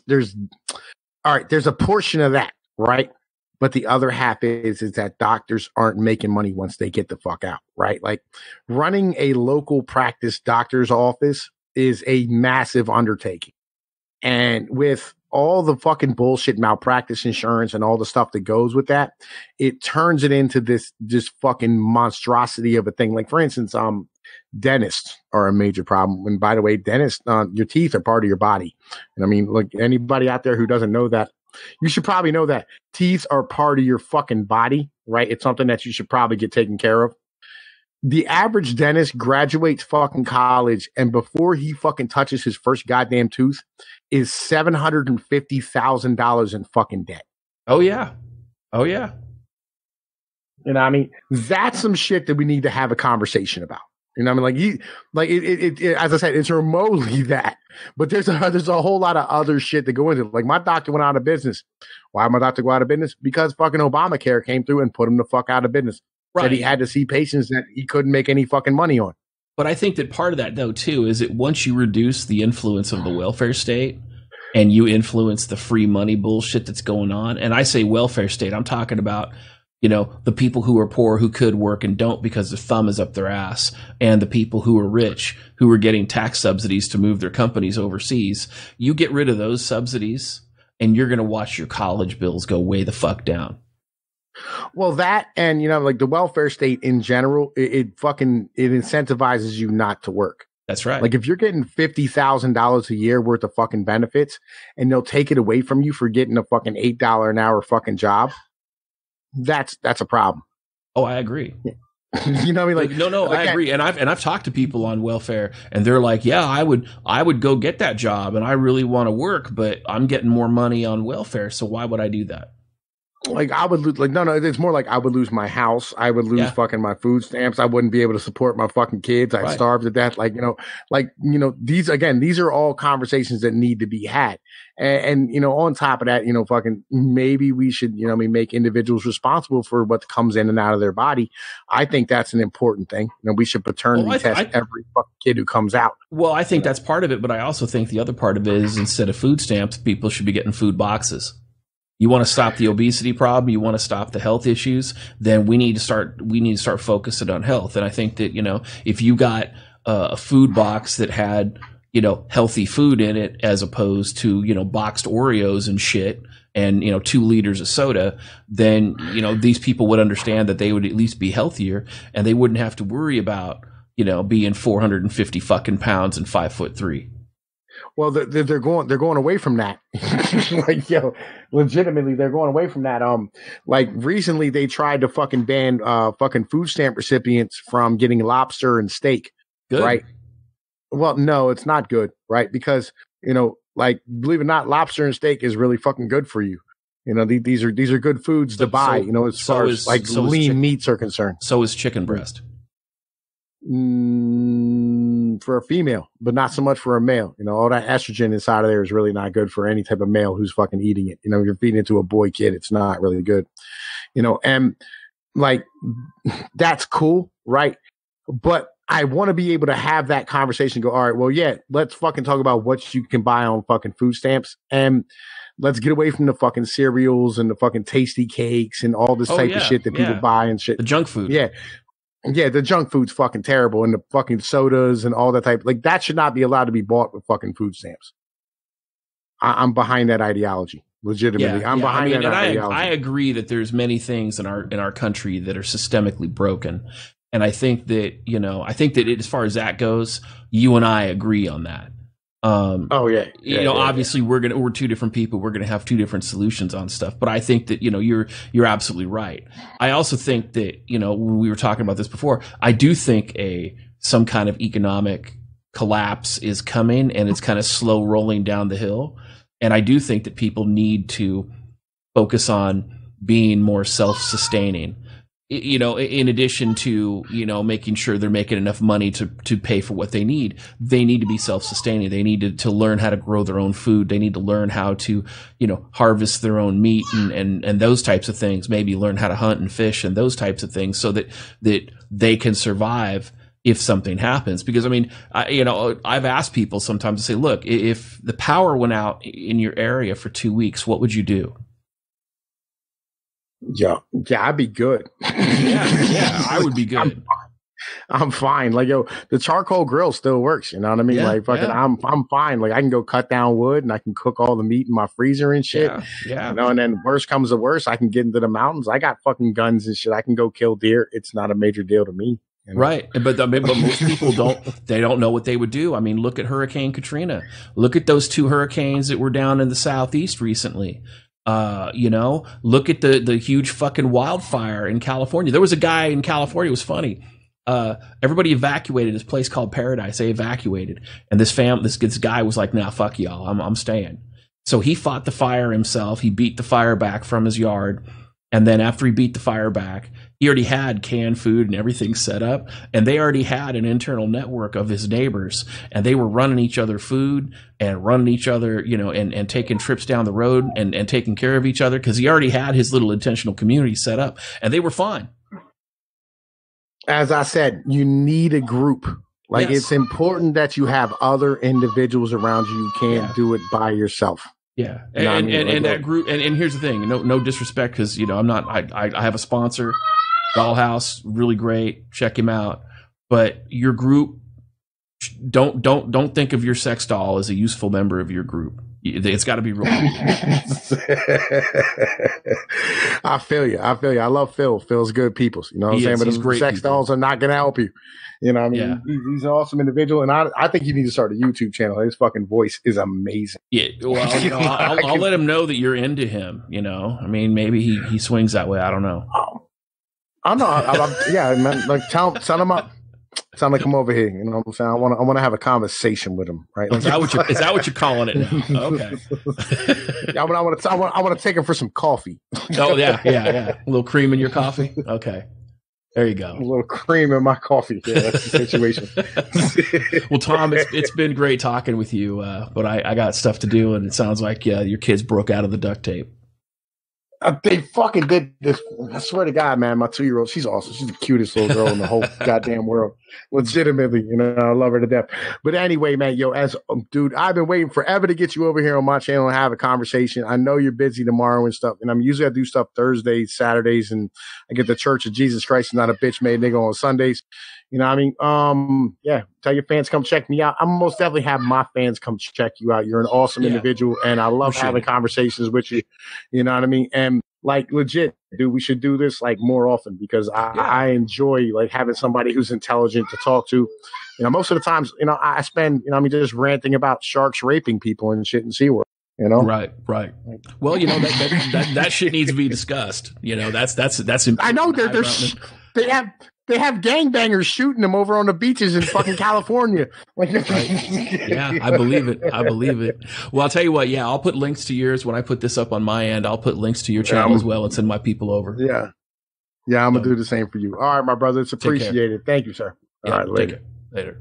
all right. There's a portion of that, right? But the other half is that doctors aren't making money once they get the fuck out, right? Like running a local practice doctor's office is a massive undertaking, and with all the fucking bullshit malpractice insurance and all the stuff that goes with that, it turns it into this fucking monstrosity of a thing. Like for instance, dentists are a major problem. And by the way, dentists, your teeth are part of your body. And I mean, look, anybody out there who doesn't know that, you should probably know that teeth are part of your fucking body, right? It's something that you should probably get taken care of. The average dentist graduates fucking college, and before he fucking touches his first goddamn tooth is $750,000 in fucking debt. Oh yeah. I mean, that's some shit that we need to have a conversation about. As I said, it's remotely that, but there's a whole lot of other shit that go into it. Like my doctor went out of business. Why did my doctor go out of business? Because fucking Obamacare came through and put him the fuck out of business. Right. Said he had to see patients that he couldn't make any fucking money on. But I think that part of that though too is that once you reduce the influence of the welfare state and you influence the free money bullshit that's going on, and I say welfare state, I'm talking about the people who are poor who could work and don't because their thumb is up their ass, and the people who are rich who are getting tax subsidies to move their companies overseas. You get rid of those subsidies and you're going to watch your college bills go way the fuck down. Well, that, and like the welfare state in general, it incentivizes you not to work. That's right. Like if you're getting $50,000 a year worth of fucking benefits and they'll take it away from you for getting a fucking $8 an hour fucking job, that's a problem. Oh, I agree. You know what I mean? Like no, I agree. And I've talked to people on welfare and they're like, yeah, I would go get that job and I really want to work, but I'm getting more money on welfare. So why would I do that? Like I would lose, no, it's more like I would lose my house. I would lose fucking my food stamps. I wouldn't be able to support my fucking kids. I'd starve to death. These are all conversations that need to be had. And on top of that, fucking maybe we should, make individuals responsible for what comes in and out of their body. I think that's an important thing. We should paternity test every fucking kid who comes out. Well, I think that's part of it, but I also think the other part of it is instead of food stamps, people should be getting food boxes. You want to stop the obesity problem, you want to stop the health issues, then we need to start focusing on health. And I think that, if you got a food box that had, healthy food in it as opposed to, boxed Oreos and shit and, 2 liters of soda, then, these people would understand that they would at least be healthier and they wouldn't have to worry about, being 450 fucking pounds and 5'3". Well, they're going away from that. Legitimately, they're going away from that. Recently they tried to fucking ban fucking food stamp recipients from getting lobster and steak. Good. Right? Well, no, it's not good, right? Because believe it or not, lobster and steak is really fucking good for you. These are good foods to buy. As far as lean meats are concerned. So is chicken breast. For a female, but not so much for a male. All that estrogen inside of there is really not good for any type of male who's fucking eating it. If you're feeding it to a boy kid, it's not really good. And like that's cool, right? But I want to be able to have that conversation. Go, all right, well, yeah, let's fucking talk about what you can buy on fucking food stamps, and let's get away from the fucking cereals and the fucking tasty cakes and all this type of shit that people buy and shit. The junk food. Yeah. Yeah, the junk food's fucking terrible, and the fucking sodas and all that type. Like, that should not be allowed to be bought with fucking food stamps. I'm behind that ideology. Legitimately, I'm behind that ideology. I agree that there's many things in our country that are systemically broken, and I think that as far as that goes, you and I agree on that. Obviously we're two different people. We're gonna have two different solutions on stuff, but I think that you're absolutely right. I also think that when we were talking about this before, I do think some kind of economic collapse is coming, and it's kind of slow rolling down the hill. And I do think that people need to focus on being more self-sustaining, in addition to, making sure they're making enough money to pay for what they need. They need to be self-sustaining. They need to learn how to grow their own food. They need to learn how to, harvest their own meat and those types of things, maybe learn how to hunt and fish and those types of things, so that they can survive if something happens. Because I've asked people sometimes to say, look, if the power went out in your area for 2 weeks, what would you do? Yeah, I'd be good. Yeah, I would be good. I'm fine. Like, the charcoal grill still works. You know what I mean? I'm fine. Like, I can go cut down wood and I can cook all the meat in my freezer and shit. Yeah. And then worst comes to worst, I can get into the mountains. I got fucking guns and shit. I can go kill deer. It's not a major deal to me. Right. But most people don't know what they would do. I mean, look at Hurricane Katrina. Look at those 2 hurricanes that were down in the Southeast recently. Look at the huge fucking wildfire in California. There was a guy in California. It was funny. Everybody evacuated this place called Paradise. They evacuated. And this guy was like, nah, fuck y'all. I'm staying. So he fought the fire himself. He beat the fire back from his yard. And then after he beat the fire back, he already had canned food and everything set up. And they already had an internal network of his neighbors. And they were running each other food and running each other, and taking trips down the road and taking care of each other, because he already had his little intentional community set up. And they were fine. As I said, you need a group. Like, It's important that you have other individuals around you. You can't do it by yourself. Yeah. And that group, and here's the thing, no disrespect, because, I have a sponsor, Dollhouse, really great. Check him out. But your group, don't think of your sex doll as a useful member of your group. It's got to be real. I feel you. I love Phil. Phil's good people. You know what I'm saying? But his sex dolls are not going to help you. You know what I mean? Yeah. He's an awesome individual. And I think you need to start a YouTube channel. His fucking voice is amazing. Yeah. Well, I'll let him know that you're into him. I mean, maybe he swings that way. I don't know. I know. Yeah, man. Like, tell him up. Tell him to come over here. You know what I'm saying? I want to have a conversation with him. Right? Is that what you're calling it now? Okay. I want to take him for some coffee. Oh yeah. A little cream in your coffee. Okay. There you go. A little cream in my coffee. Yeah, that's the situation. Well, Tom, it's been great talking with you, but I got stuff to do, and it sounds like your kids broke out of the duct tape. They fucking did this. I swear to God, man, my 2-year-old, she's awesome. She's the cutest little girl in the whole goddamn world. Legitimately, I love her to death. But anyway, man, dude, I've been waiting forever to get you over here on my channel and have a conversation. I know you're busy tomorrow and stuff, and I'm usually I do stuff Thursdays, Saturdays, and I get the Church of Jesus Christ is not a bitch made nigga on Sundays. You know what I mean? Tell your fans come check me out. I'm most definitely have my fans come check you out. You're an awesome individual, and I love having conversations with you. You know what I mean? And like, legit, dude, we should do this like more often, because I enjoy like having somebody who's intelligent to talk to. Most of the times, I spend, just ranting about sharks raping people and shit in SeaWorld. Right. Well, that shit needs to be discussed. That's I know they have gangbangers shooting them over on the beaches in fucking California. Yeah, I believe it. Well, I'll tell you what. Yeah, I'll put links to yours when I put this up on my end. I'll put links to your channel as well and send my people over. Yeah, I'm gonna do the same for you. All right, my brother. It's appreciated. Thank you, sir. All right, later. Later.